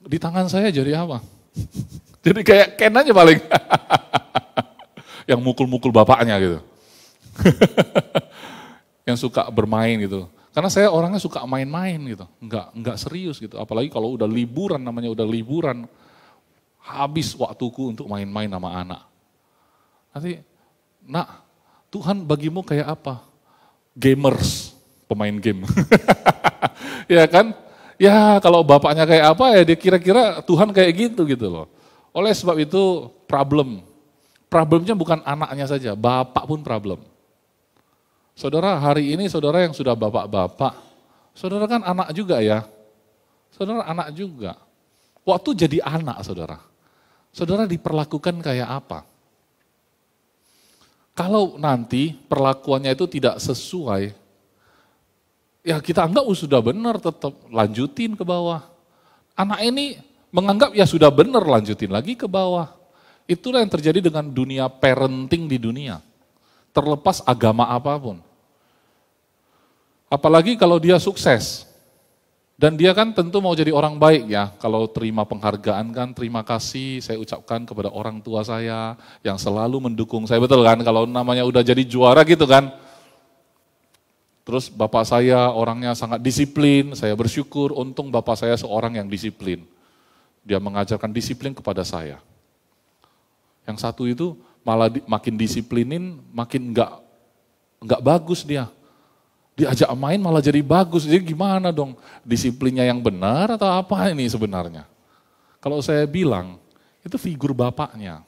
[SPEAKER 1] Di tangan saya jadi apa? Jadi kayak Ken aja paling. Yang mukul-mukul bapaknya gitu. Yang suka bermain gitu. Karena saya orangnya suka main-main gitu, enggak serius gitu. Apalagi kalau udah liburan, namanya udah liburan, habis waktuku untuk main-main sama anak. Nanti, Tuhan bagimu kayak apa? Gamers, pemain game. Ya kan? Ya kalau bapaknya kayak apa ya dia kira-kira Tuhan kayak gitu loh. Oleh sebab itu problem problemnya bukan anaknya saja, bapak pun problem. Saudara, hari ini saudara yang sudah bapak-bapak, saudara kan anak juga ya. Saudara anak juga. Waktu jadi anak saudara, saudara diperlakukan kayak apa? Kalau nanti perlakuannya itu tidak sesuai, ya kita anggap sudah benar, tetap lanjutin ke bawah. Anak ini menganggap ya sudah benar, lanjutin lagi ke bawah. Itulah yang terjadi dengan dunia parenting di dunia. Terlepas agama apapun. Apalagi kalau dia sukses. Dan dia kan tentu mau jadi orang baik ya. Kalau terima penghargaan kan, terima kasih saya ucapkan kepada orang tua saya yang selalu mendukung saya. Betul kan, kalau namanya udah jadi juara gitu kan. Terus bapak saya orangnya sangat disiplin, saya bersyukur untung bapak saya seorang yang disiplin. Dia mengajarkan disiplin kepada saya. Yang satu itu malah makin disiplinin, makin enggak bagus dia. Diajak main malah jadi bagus, jadi gimana dong? Disiplinnya yang benar atau apa ini sebenarnya? Kalau saya bilang, itu figur bapaknya.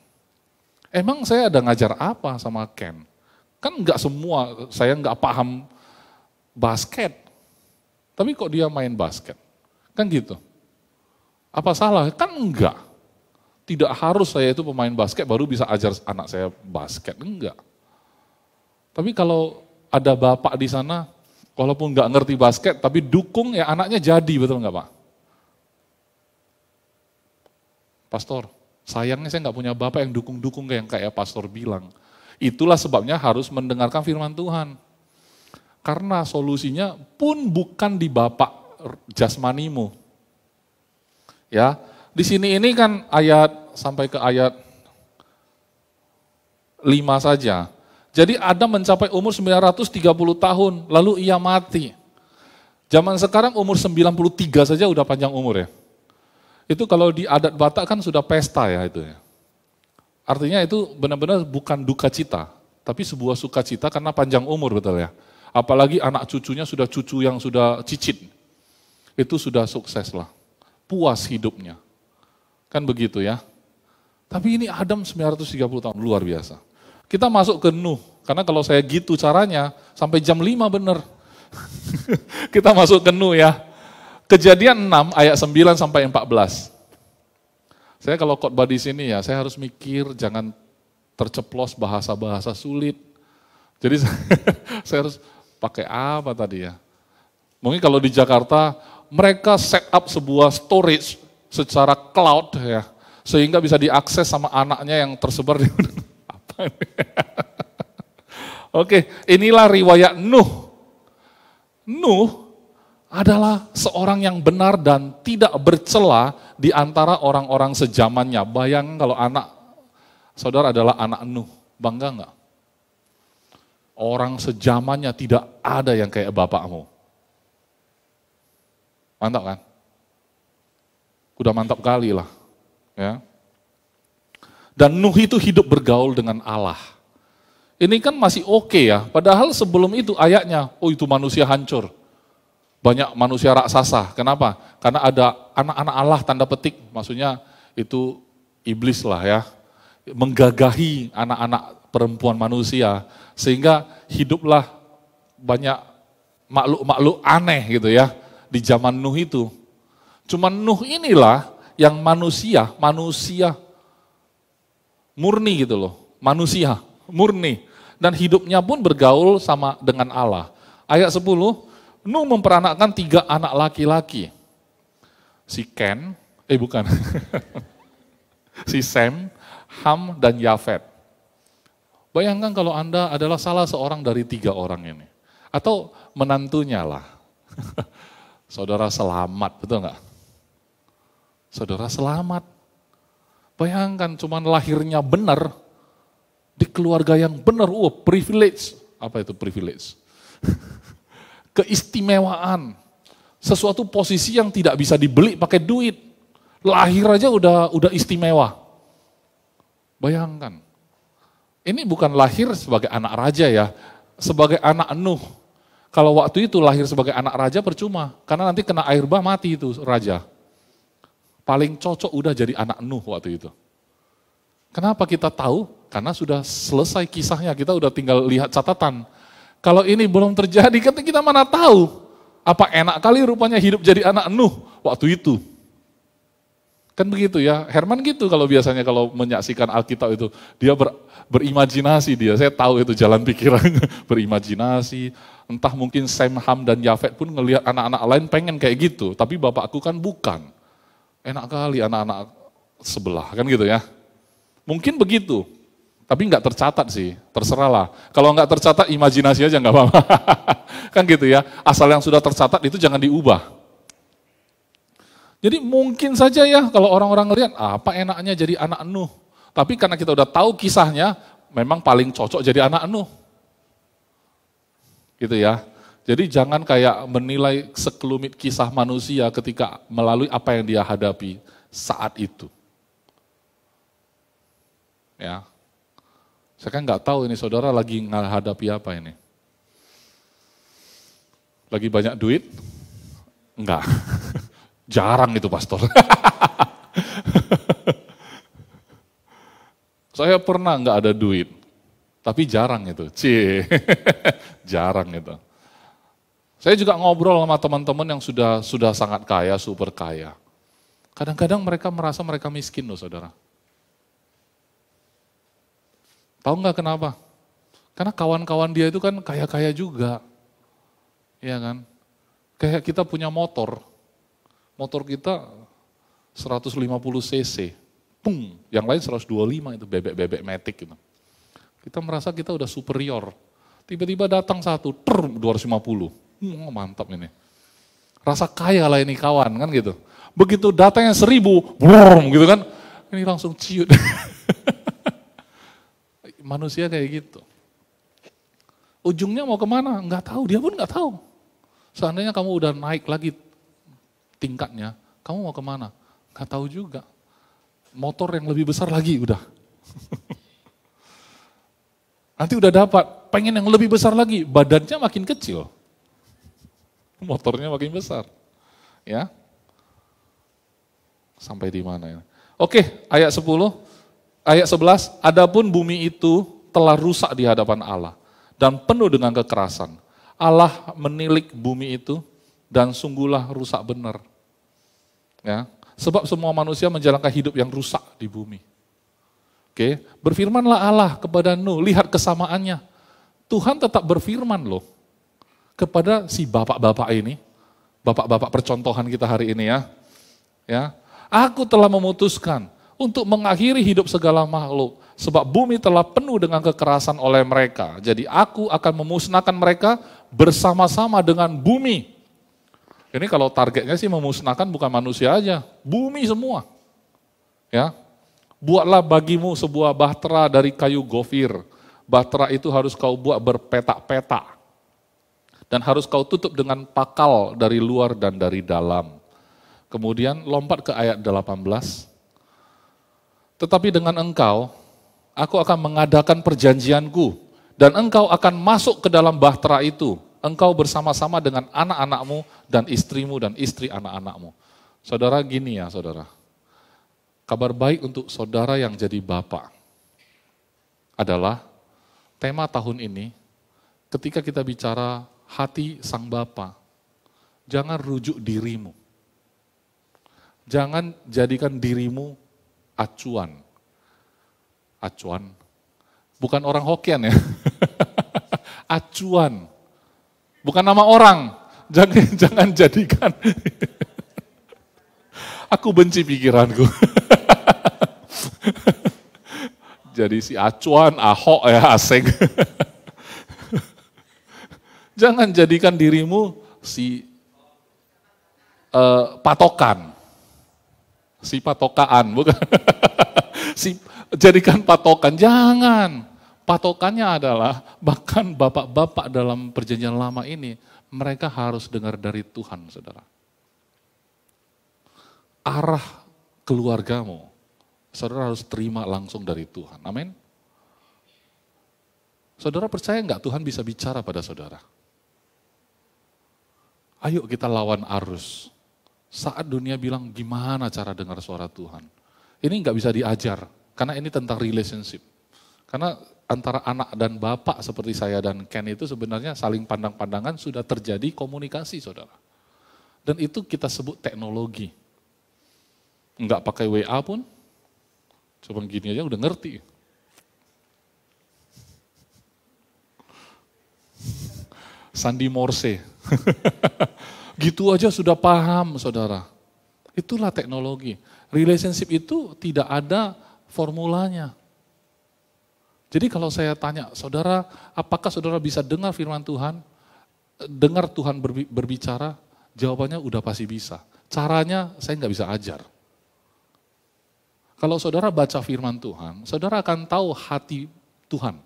[SPEAKER 1] Emang saya ada ngajar apa sama Ken? Kan enggak semua, saya enggak paham basket. Tapi kok dia main basket? Kan gitu. Apa salah? Kan enggak. Tidak harus saya itu pemain basket baru bisa ajar anak saya basket, enggak. Tapi kalau ada bapak di sana, walaupun nggak ngerti basket, tapi dukung ya anaknya jadi, betul nggak Pak? Pastor, sayangnya saya nggak punya bapak yang dukung-dukung kayak pastor bilang. Itulah sebabnya harus mendengarkan firman Tuhan. Karena solusinya pun bukan di bapak jasmanimu. Ya, di sini ini kan ayat sampai ke ayat 5 saja. Jadi Adam mencapai umur 930 tahun, lalu ia mati. Zaman sekarang umur 93 saja udah panjang umur ya. Itu kalau di adat Batak kan sudah pesta ya itu ya. Artinya itu benar-benar bukan duka cita, tapi sebuah sukacita karena panjang umur betul ya. Apalagi anak cucunya sudah cucu yang sudah cicit. Itu sudah sukses lah, puas hidupnya. Kan begitu ya. Tapi ini Adam 930 tahun, luar biasa. Kita masuk ke Nuh, karena kalau saya gitu caranya, sampai jam 5 bener. Kita masuk ke Nuh ya. Kejadian 6 ayat 9 sampai 14. Saya kalau khotbah di sini ya, saya harus mikir jangan terceplos bahasa-bahasa sulit. Jadi saya harus pakai apa tadi ya. Mungkin kalau di Jakarta, mereka set up sebuah storage secara cloud ya, sehingga bisa diakses sama anaknya yang tersebar di Oke, inilah riwayat Nuh. Nuh adalah seorang yang benar dan tidak bercela di antara orang-orang sezamannya. Bayangkan kalau anak saudara adalah anak Nuh, bangga enggak? Orang sezamannya tidak ada yang kayak bapakmu. Mantap kan? Udah mantap kali lah. Ya. Dan Nuh itu hidup bergaul dengan Allah. Ini kan masih oke ya, padahal sebelum itu ayatnya, oh itu manusia hancur. Banyak manusia raksasa, kenapa? Karena ada anak-anak Allah tanda petik, maksudnya itu iblis lah ya. Menggagahi anak-anak perempuan manusia, sehingga hiduplah banyak makhluk-makhluk aneh gitu ya, di zaman Nuh itu. Cuman Nuh inilah yang manusia murni gitu loh, manusia murni. Dan hidupnya pun bergaul sama dengan Allah. Ayat 10, Nuh memperanakkan 3 anak laki-laki. Si Ken, bukan, si Sem, Ham, dan Yafet. Bayangkan kalau Anda adalah salah seorang dari 3 orang ini. Atau menantunya lah. Saudara selamat, betul nggak? Saudara selamat. Bayangkan cuman lahirnya benar, di keluarga yang benar, privilege. Apa itu privilege? Keistimewaan. Sesuatu posisi yang tidak bisa dibeli pakai duit. Lahir aja udah istimewa. Bayangkan. Ini bukan lahir sebagai anak raja ya, sebagai anak Nuh. Kalau waktu itu lahir sebagai anak raja percuma, karena nanti kena air bah mati itu raja. Paling cocok udah jadi anak Nuh waktu itu. Kenapa kita tahu? Karena sudah selesai kisahnya, kita udah tinggal lihat catatan. Kalau ini belum terjadi, kita mana tahu. Apa enak kali rupanya hidup jadi anak Nuh waktu itu. Kan begitu ya, Herman gitu kalau biasanya kalau menyaksikan Alkitab itu. Dia berimajinasi dia, saya tahu itu jalan pikirannya. Berimajinasi, entah mungkin Sem, Ham, dan Yafet pun ngelihat anak-anak lain pengen kayak gitu. Tapi bapakku kan bukan. Enak kali anak-anak sebelah, kan gitu ya. Mungkin begitu. Tapi nggak tercatat sih, terserah lah. Kalau nggak tercatat, imajinasi aja nggak apa-apa. Kan gitu ya, asal yang sudah tercatat itu jangan diubah. Jadi mungkin saja ya kalau orang-orang ngelihat, apa enaknya jadi anak Nuh. Tapi karena kita udah tahu kisahnya, memang paling cocok jadi anak Nuh. Gitu ya. Jadi jangan kayak menilai sekelumit kisah manusia ketika melalui apa yang dia hadapi saat itu. Ya. Saya kan nggak tahu ini saudara lagi menghadapi apa ini. Lagi banyak duit? Enggak. Jarang itu pastor. Saya pernah nggak ada duit, tapi jarang itu. Jarang itu. Saya juga ngobrol sama teman-teman yang sudah sangat kaya, super kaya. Kadang-kadang mereka merasa mereka miskin loh saudara. Tahu nggak kenapa? Karena kawan-kawan dia itu kan kaya-kaya juga. Iya kan? Kayak kita punya motor. Motor kita 150 cc. Pung, yang lain 125 itu bebek-bebek matic gitu. Kita merasa kita udah superior. Tiba-tiba datang satu, 250. Mantap ini. Rasa kaya lah ini kawan kan gitu. Begitu datangnya 1000, gitu kan. Ini langsung ciut. Manusia kayak gitu. Ujungnya mau kemana? Enggak tahu, dia pun enggak tahu. Seandainya kamu udah naik lagi tingkatnya, kamu mau kemana? Enggak tahu juga. Motor yang lebih besar lagi udah. Nanti udah dapat, pengen yang lebih besar lagi, badannya makin kecil. Motornya makin besar. Ya. Sampai di mana ya? Oke, ayat 10. Ayat 11, adapun bumi itu telah rusak di hadapan Allah dan penuh dengan kekerasan. Allah menilik bumi itu dan sungguhlah rusak benar. Ya, sebab semua manusia menjalankan hidup yang rusak di bumi. Oke, berfirmanlah Allah kepada Nuh, lihat kesamaannya. Tuhan tetap berfirman loh kepada si bapak-bapak ini, bapak-bapak percontohan kita hari ini ya. Ya, aku telah memutuskan untuk mengakhiri hidup segala makhluk, sebab bumi telah penuh dengan kekerasan oleh mereka. Jadi aku akan memusnahkan mereka bersama-sama dengan bumi. Ini kalau targetnya sih memusnahkan bukan manusia aja, bumi semua. Ya, buatlah bagimu sebuah bahtera dari kayu gofir. Bahtera itu harus kau buat berpetak-petak. Dan harus kau tutup dengan pakal dari luar dan dari dalam. Kemudian lompat ke ayat 18. Tetapi dengan engkau, aku akan mengadakan perjanjianku, dan engkau akan masuk ke dalam bahtera itu, engkau bersama-sama dengan anak-anakmu dan istrimu dan istri anak-anakmu. Saudara gini ya saudara, kabar baik untuk saudara yang jadi bapak adalah tema tahun ini, ketika kita bicara hati sang bapa, jangan rujuk dirimu. Jangan jadikan dirimu acuan. Acuan. Bukan orang Hokkien ya. Acuan. Bukan nama orang. Jangan jadikan. Aku benci pikiranku. Jadi si acuan, Ahok ya, asing. Jangan jadikan dirimu si patokan. Si patokaan, bukan. Jadikan patokan, jangan. Patokannya adalah bahkan bapak-bapak dalam perjanjian lama ini, mereka harus dengar dari Tuhan, saudara. Arah keluargamu, saudara harus terima langsung dari Tuhan, amin. Saudara percaya enggak Tuhan bisa bicara pada saudara? Ayo kita lawan arus. Saat dunia bilang gimana cara dengar suara Tuhan. Ini nggak bisa diajar, karena ini tentang relationship. Karena antara anak dan bapak seperti saya dan Ken itu sebenarnya saling pandang-pandangan sudah terjadi komunikasi, saudara. Dan itu kita sebut teknologi. Enggak pakai WA pun, cuma gini aja udah ngerti. Sandi Morse. Gitu aja sudah paham, saudara. Itulah teknologi. Relationship itu tidak ada formulanya. Jadi kalau saya tanya, saudara, apakah saudara bisa dengar firman Tuhan? Dengar Tuhan berbicara? Jawabannya udah pasti bisa. Caranya saya nggak bisa ajar. Kalau saudara baca firman Tuhan, saudara akan tahu hati Tuhan.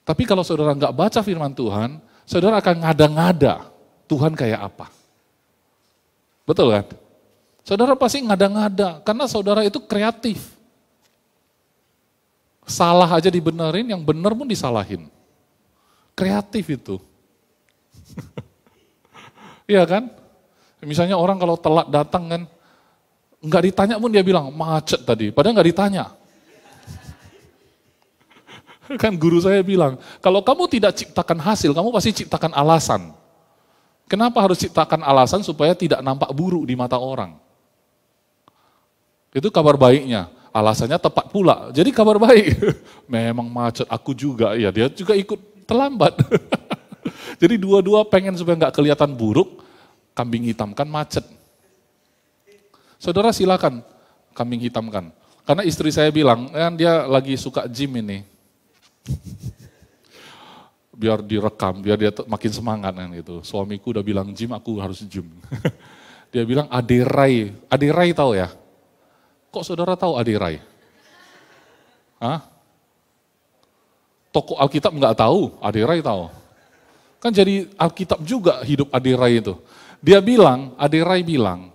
[SPEAKER 1] Tapi kalau saudara nggak baca firman Tuhan, saudara akan ngada-ngada Tuhan kayak apa. Betul kan? Saudara pasti ngada-ngada, karena saudara itu kreatif. Salah aja dibenerin, yang benar pun disalahin. Kreatif itu. Iya kan? Misalnya orang kalau telat datang kan, nggak ditanya pun dia bilang, macet tadi, padahal nggak ditanya. Kan guru saya bilang, kalau kamu tidak ciptakan hasil, kamu pasti ciptakan alasan. Kenapa harus ciptakan alasan supaya tidak nampak buruk di mata orang? Itu kabar baiknya, alasannya tepat pula. Jadi kabar baik, memang macet, aku juga, ya dia juga ikut terlambat. Jadi dua-dua pengen supaya nggak kelihatan buruk, kambing hitamkan macet. Saudara silakan kambing hitamkan. Karena istri saya bilang, kan dia lagi suka gym ini. Biar direkam, biar dia makin semangat kan gitu. Suamiku udah bilang gym, aku harus gym. Dia bilang Aderai tahu ya? Kok saudara tahu Aderai? Hah? Toko Alkitab nggak tahu, Aderai tahu. Kan jadi Alkitab juga hidup Aderai itu. Dia bilang, Aderai bilang,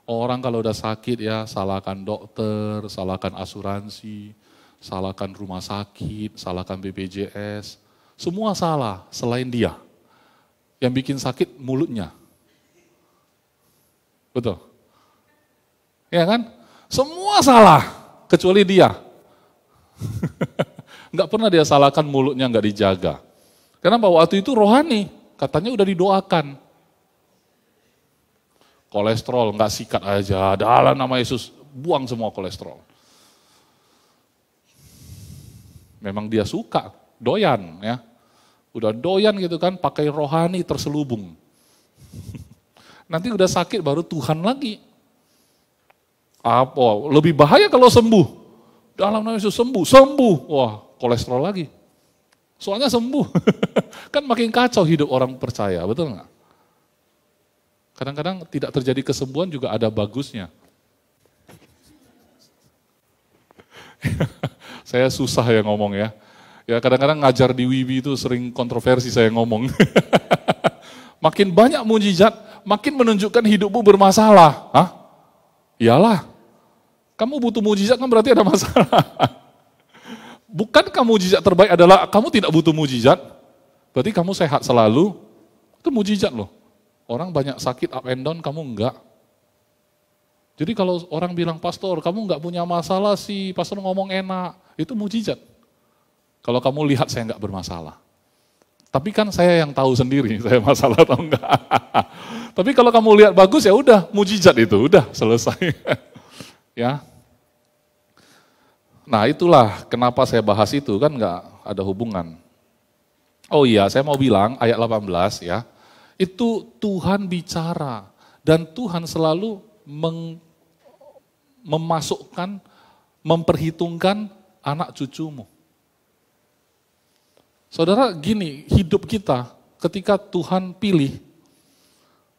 [SPEAKER 1] orang kalau udah sakit ya salahkan dokter, salahkan asuransi, salahkan rumah sakit, salahkan BPJS, semua salah selain dia. Yang bikin sakit mulutnya. Betul? Ya kan? Semua salah, kecuali dia. Enggak pernah dia salahkan mulutnya enggak dijaga. Kenapa? Waktu itu rohani, katanya udah didoakan. Kolesterol enggak sikat aja, dalam nama Yesus, buang semua kolesterol. Memang dia suka, doyan ya. Udah doyan gitu kan, pakai rohani terselubung. Nanti udah sakit baru Tuhan lagi. Apa? Lebih bahaya kalau sembuh. Dalam nama Yesus sembuh. Wah, kolesterol lagi. Soalnya sembuh. Kan makin kacau hidup orang percaya, betul nggak? Kadang-kadang tidak terjadi kesembuhan juga ada bagusnya. Saya susah ya ngomong ya. Ya kadang-kadang ngajar di WIBI itu sering kontroversi saya ngomong. Makin banyak mujizat, makin menunjukkan hidupmu bermasalah. Hah? Iyalah. Kamu butuh mujizat kan berarti ada masalah. Bukankah mujizat terbaik adalah kamu tidak butuh mujizat? Berarti kamu sehat selalu. Itu mujizat loh. Orang banyak sakit up and down, kamu enggak. Jadi kalau orang bilang, pastor kamu enggak punya masalah sih, pastor ngomong enak. Itu mujizat. Kalau kamu lihat saya enggak bermasalah. Tapi kan saya yang tahu sendiri, saya masalah atau enggak. Tapi kalau kamu lihat bagus ya udah, mujizat itu, udah selesai. Ya. Nah itulah kenapa saya bahas itu, kan enggak ada hubungan. Oh iya, saya mau bilang ayat 18 ya, itu Tuhan bicara dan Tuhan selalu memasukkan, memperhitungkan anak cucumu. Saudara gini, hidup kita ketika Tuhan pilih,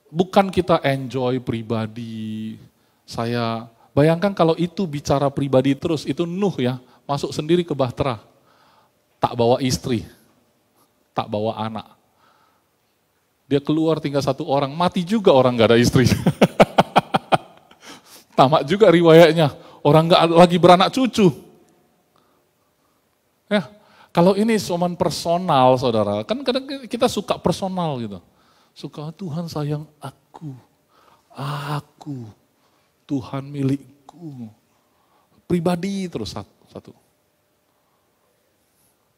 [SPEAKER 1] bukan kita enjoy pribadi, saya bayangkan kalau itu bicara pribadi terus, itu Nuh ya, masuk sendiri ke bahtera, tak bawa istri, tak bawa anak. Dia keluar tinggal satu orang, mati juga orang gak ada istri. Tamat juga riwayatnya, orang gak lagi beranak cucu. Ya, kalau ini cuman personal saudara, kan kadang kita suka personal gitu. Suka Tuhan sayang aku, Tuhan milikku. Pribadi terus satu.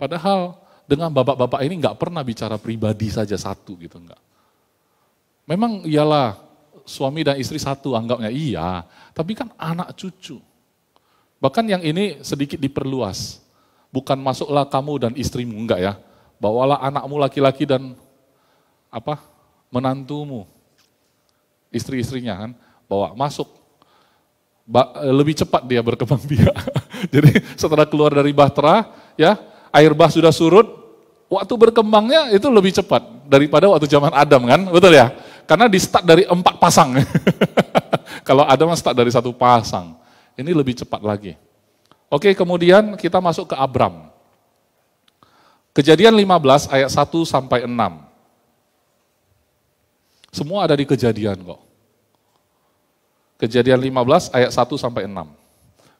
[SPEAKER 1] Padahal dengan bapak-bapak ini nggak pernah bicara pribadi saja satu gitu, enggak. Memang iyalah suami dan istri satu anggapnya, iya. Tapi kan anak cucu. Bahkan yang ini sedikit diperluas. Bukan masuklah kamu dan istrimu, enggak ya. Bawalah anakmu laki-laki dan menantumu. Istri-istrinya kan, bawa masuk. Lebih cepat dia berkembang biak. Jadi setelah keluar dari bahtera, ya air bah sudah surut, waktu berkembangnya itu lebih cepat daripada waktu zaman Adam kan, betul ya? Karena di start dari 4 pasang. Kalau Adam start dari 1 pasang, ini lebih cepat lagi. Oke, kemudian kita masuk ke Abram. Kejadian 15 ayat 1 sampai 6. Semua ada di Kejadian kok. Kejadian 15 ayat 1 sampai 6.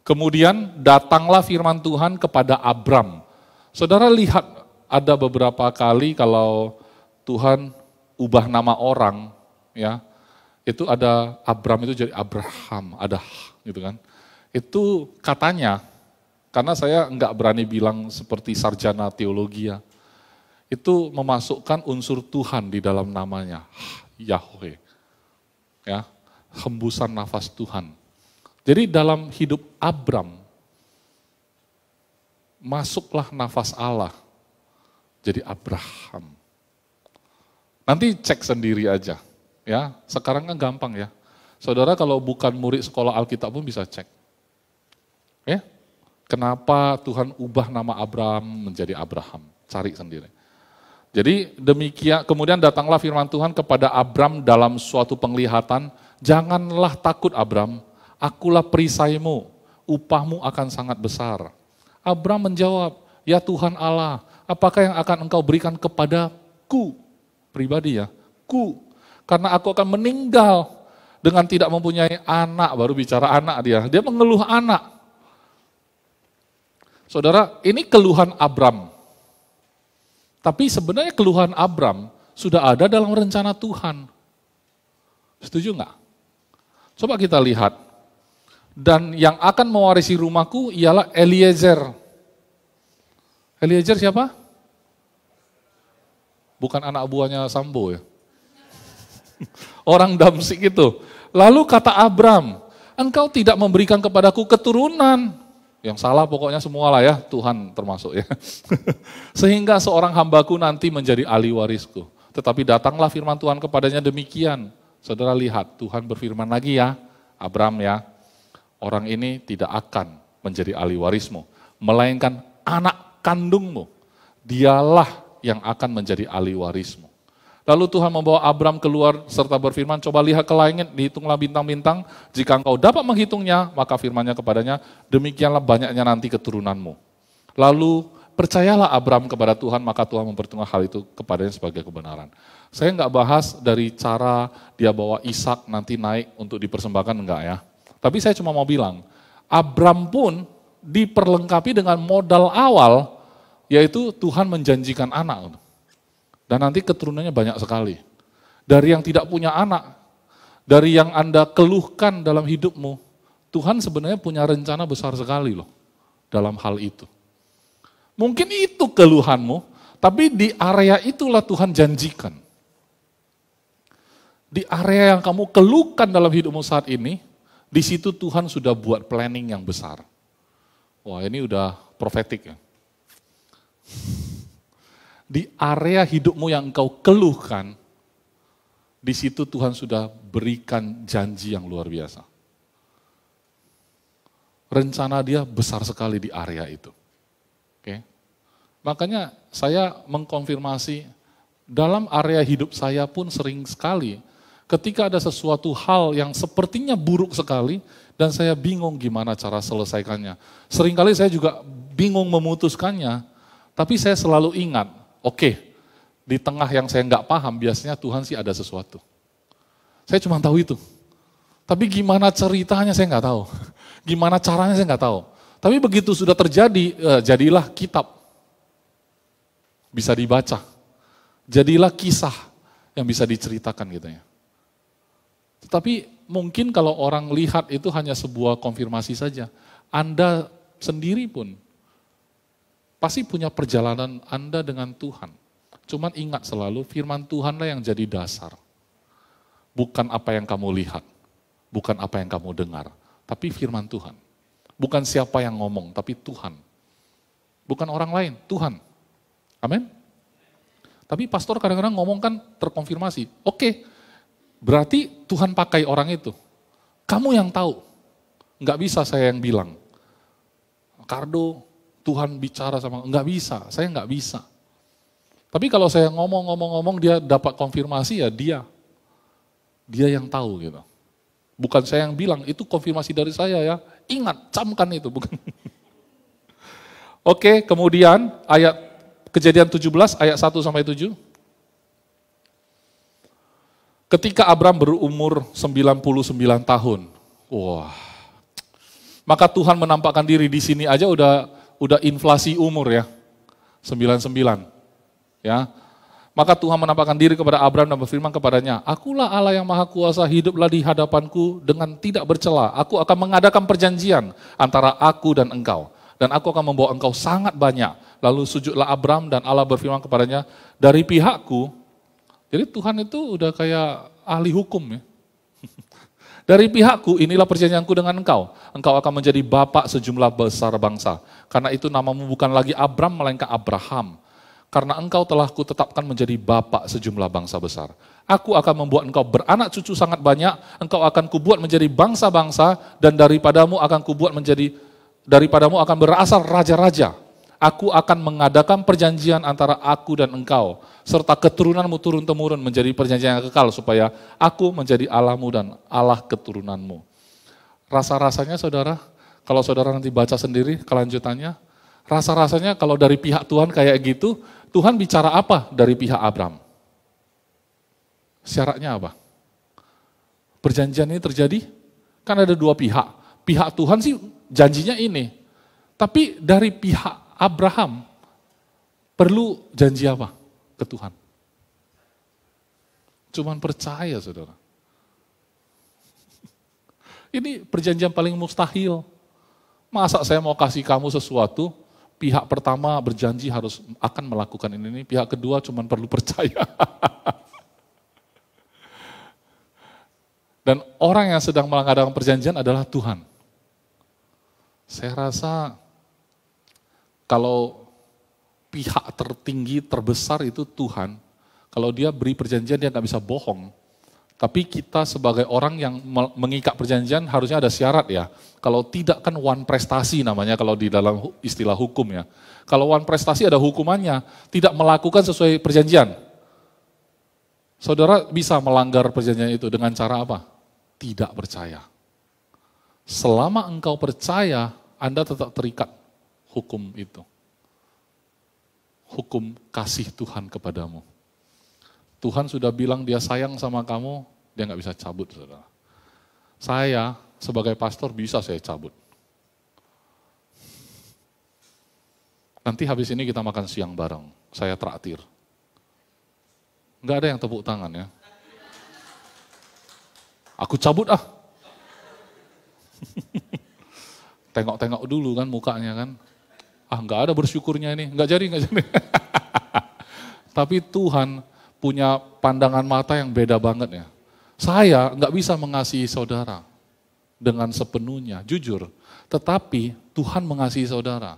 [SPEAKER 1] Kemudian datanglah firman Tuhan kepada Abram. Saudara lihat ada beberapa kali kalau Tuhan ubah nama orang, ya, itu ada Abram itu jadi Abraham, ada gitu kan. Itu katanya, karena saya enggak berani bilang seperti sarjana teologi ya, itu memasukkan unsur Tuhan di dalam namanya, Yahweh, ya, hembusan nafas Tuhan. Jadi dalam hidup Abram, masuklah nafas Allah, jadi Abraham. Nanti cek sendiri aja, ya. Sekarang kan gampang ya. Saudara kalau bukan murid sekolah Alkitab pun bisa cek. Ya, kenapa Tuhan ubah nama Abraham menjadi Abraham? Cari sendiri. Jadi demikian, kemudian datanglah firman Tuhan kepada Abram dalam suatu penglihatan, janganlah takut Abram, akulah perisaimu, upahmu akan sangat besar. Abram menjawab, ya Tuhan Allah, apakah yang akan engkau berikan kepadaku? Pribadi ya, karena aku akan meninggal dengan tidak mempunyai anak, baru bicara anak dia mengeluh anak. Saudara, ini keluhan Abram. Tapi sebenarnya keluhan Abram sudah ada dalam rencana Tuhan. Setuju enggak? Coba kita lihat. Dan yang akan mewarisi rumahku ialah Eliezer. Eliezer siapa? Bukan anak buahnya Sambo ya. Orang Damsik itu. Lalu kata Abram, engkau tidak memberikan kepadaku keturunan. Yang salah pokoknya semua lah ya, Tuhan termasuk ya. Sehingga seorang hambaku nanti menjadi ahli warisku. Tetapi datanglah firman Tuhan kepadanya demikian. Saudara lihat, Tuhan berfirman lagi ya, Abram ya, orang ini tidak akan menjadi ahli warismu. Melainkan anak kandungmu, dialah yang akan menjadi ahli warismu. Lalu Tuhan membawa Abram keluar serta berfirman, coba lihat ke langit, dihitunglah bintang-bintang, jika engkau dapat menghitungnya, maka firman-Nya kepadanya, demikianlah banyaknya nanti keturunanmu. Lalu percayalah Abram kepada Tuhan, maka Tuhan memperhitungkan hal itu kepadanya sebagai kebenaran. Saya enggak bahas dari cara dia bawa Ishak nanti naik untuk dipersembahkan, enggak ya. Tapi saya cuma mau bilang, Abram pun diperlengkapi dengan modal awal, yaitu Tuhan menjanjikan anak. Dan nanti keturunannya banyak sekali. Dari yang tidak punya anak, dari yang Anda keluhkan dalam hidupmu, Tuhan sebenarnya punya rencana besar sekali loh dalam hal itu. Mungkin itu keluhanmu, tapi di area itulah Tuhan janjikan. Di area yang kamu keluhkan dalam hidupmu saat ini, di situ Tuhan sudah buat planning yang besar. Wah, ini udah profetik ya. Di area hidupmu yang engkau keluhkan, di situ Tuhan sudah berikan janji yang luar biasa. Rencana dia besar sekali di area itu. Oke. Makanya saya mengkonfirmasi, dalam area hidup saya pun sering sekali, ketika ada sesuatu hal yang sepertinya buruk sekali, dan saya bingung gimana cara selesaikannya. Seringkali saya juga bingung memutuskannya, tapi saya selalu ingat, oke, di tengah yang saya nggak paham, biasanya Tuhan sih ada sesuatu. Saya cuma tahu itu. Tapi gimana ceritanya saya nggak tahu. Gimana caranya saya nggak tahu. Tapi begitu sudah terjadi, jadilah kitab. Bisa dibaca. Jadilah kisah yang bisa diceritakan gitu ya. Tetapi mungkin kalau orang lihat itu hanya sebuah konfirmasi saja. Anda sendiri pun Pasti punya perjalanan Anda dengan Tuhan. Cuman ingat selalu firman Tuhanlah yang jadi dasar. Bukan apa yang kamu lihat, bukan apa yang kamu dengar, tapi firman Tuhan. Bukan siapa yang ngomong, tapi Tuhan. Bukan orang lain, Tuhan. Amin? Tapi pastor kadang-kadang ngomong kan terkonfirmasi. Oke, berarti Tuhan pakai orang itu. Kamu yang tahu. Enggak bisa saya yang bilang. Kardo, Tuhan bicara sama, enggak bisa, saya enggak bisa. Tapi kalau saya ngomong dia dapat konfirmasi ya dia. Dia yang tahu gitu. Bukan saya yang bilang, itu konfirmasi dari saya ya. Ingat, camkan itu. Bukan. Oke, kemudian ayat Kejadian 17 ayat 1-7. Ketika Abram berumur 99 tahun. Wah. Maka Tuhan menampakkan diri di sini aja udah inflasi umur ya. 99. Ya. Maka Tuhan menampakkan diri kepada Abram dan berfirman kepadanya, "Akulah Allah yang Maha Kuasa, hiduplah di hadapanku dengan tidak bercela. Aku akan mengadakan perjanjian antara aku dan engkau. Dan aku akan membawa engkau sangat banyak." Lalu sujudlah Abram dan Allah berfirman kepadanya, "Dari pihakku," jadi Tuhan itu udah kayak ahli hukum ya. "Dari pihakku inilah perjanjianku dengan engkau. Engkau akan menjadi bapak sejumlah besar bangsa. Karena itu namamu bukan lagi Abram melainkan Abraham. Karena engkau telah kutetapkan menjadi bapak sejumlah bangsa besar. Aku akan membuat engkau beranak cucu sangat banyak, engkau akan kubuat menjadi bangsa-bangsa, dan daripadamu akan berasal raja-raja. Aku akan mengadakan perjanjian antara aku dan engkau, serta keturunanmu turun-temurun menjadi perjanjian yang kekal, supaya aku menjadi Allahmu dan Allah keturunanmu." Rasa-rasanya saudara, kalau saudara nanti baca sendiri kelanjutannya, rasa-rasanya kalau dari pihak Tuhan kayak gitu, Tuhan bicara apa dari pihak Abram? Syaratnya apa? Perjanjian ini terjadi, kan ada dua pihak. Pihak Tuhan sih janjinya ini. Tapi dari pihak Abraham, perlu janji apa ke Tuhan? Cuman percaya saudara. Ini perjanjian paling mustahil. Masa saya mau kasih kamu sesuatu, pihak pertama berjanji akan melakukan ini, pihak kedua cuma perlu percaya. Dan orang yang sedang mengadakan perjanjian adalah Tuhan. Saya rasa kalau pihak tertinggi, terbesar itu Tuhan, kalau dia beri perjanjian dia nggak bisa bohong. Tapi kita sebagai orang yang mengikat perjanjian harusnya ada syarat ya. Kalau tidak kan one prestasi namanya kalau di dalam istilah hukum ya. Kalau one prestasi ada hukumannya, tidak melakukan sesuai perjanjian. Saudara bisa melanggar perjanjian itu dengan cara apa? Tidak percaya. Selama engkau percaya, Anda tetap terikat hukum itu. Hukum kasih Tuhan kepadamu. Tuhan sudah bilang dia sayang sama kamu, dia nggak bisa cabut, saudara. Saya sebagai pastor bisa saya cabut. Nanti habis ini kita makan siang bareng, saya traktir. Nggak ada yang tepuk tangan ya. Aku cabut ah. Tengok-tengok dulu kan mukanya kan. Ah nggak ada bersyukurnya ini, nggak jadi. Tapi Tuhan punya pandangan mata yang beda banget ya. Saya nggak bisa mengasihi saudara dengan sepenuhnya, jujur. Tetapi Tuhan mengasihi saudara.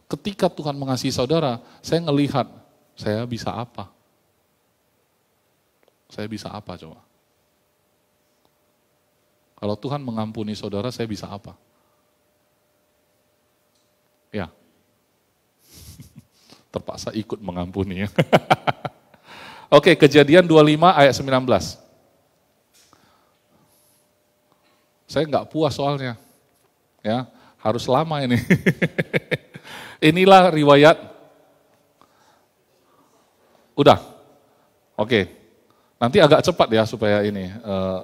[SPEAKER 1] Ketika Tuhan mengasihi saudara, saya ngelihat, saya bisa apa? Saya bisa apa coba? Kalau Tuhan mengampuni saudara, saya bisa apa? Ya, terpaksa ikut mengampuni ya. Oke, Kejadian 25 ayat 19. Saya nggak puas soalnya. Ya, harus lama ini. Inilah riwayat. Udah. Oke. Nanti agak cepat ya supaya ini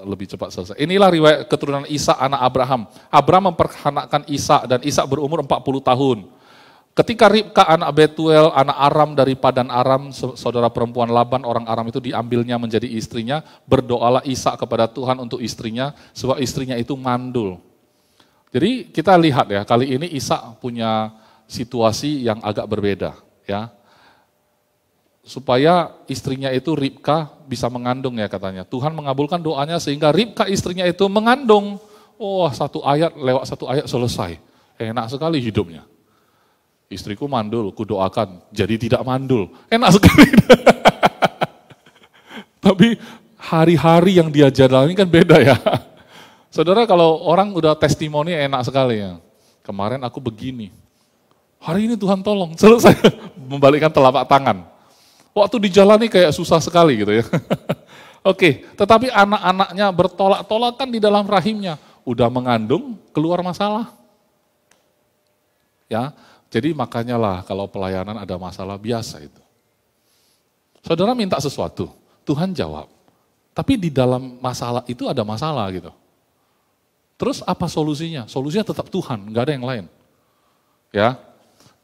[SPEAKER 1] lebih cepat selesai. Inilah riwayat keturunan Ishak anak Abraham. Abraham memperanakkan Ishak dan Ishak berumur 40 tahun. Ketika Ribka anak Betuel, anak Aram dari Padan Aram, saudara perempuan Laban, orang Aram itu diambilnya menjadi istrinya, berdoalah Ishak kepada Tuhan untuk istrinya, sebab istrinya itu mandul. Jadi kita lihat ya, kali ini Ishak punya situasi yang agak berbeda, ya. Supaya istrinya itu Ribka bisa mengandung ya katanya. Tuhan mengabulkan doanya sehingga Ribka istrinya itu mengandung. Oh, lewat satu ayat selesai. Enak sekali hidupnya. Istriku mandul, kudoakan, jadi tidak mandul. Enak sekali. Tapi hari-hari yang dia jalani kan beda ya. Saudara, kalau orang udah testimoni enak sekali ya. Kemarin aku begini. Hari ini Tuhan tolong, selesai. Membalikkan telapak tangan. Waktu dijalani kayak susah sekali gitu ya. Oke, tetapi anak-anaknya bertolak-tolakan di dalam rahimnya. Udah mengandung, keluar masalah. Ya, jadi makanya lah kalau pelayanan ada masalah biasa itu. Saudara minta sesuatu, Tuhan jawab. Tapi di dalam masalah itu ada masalah gitu. Terus apa solusinya? Solusinya tetap Tuhan, nggak ada yang lain. Ya,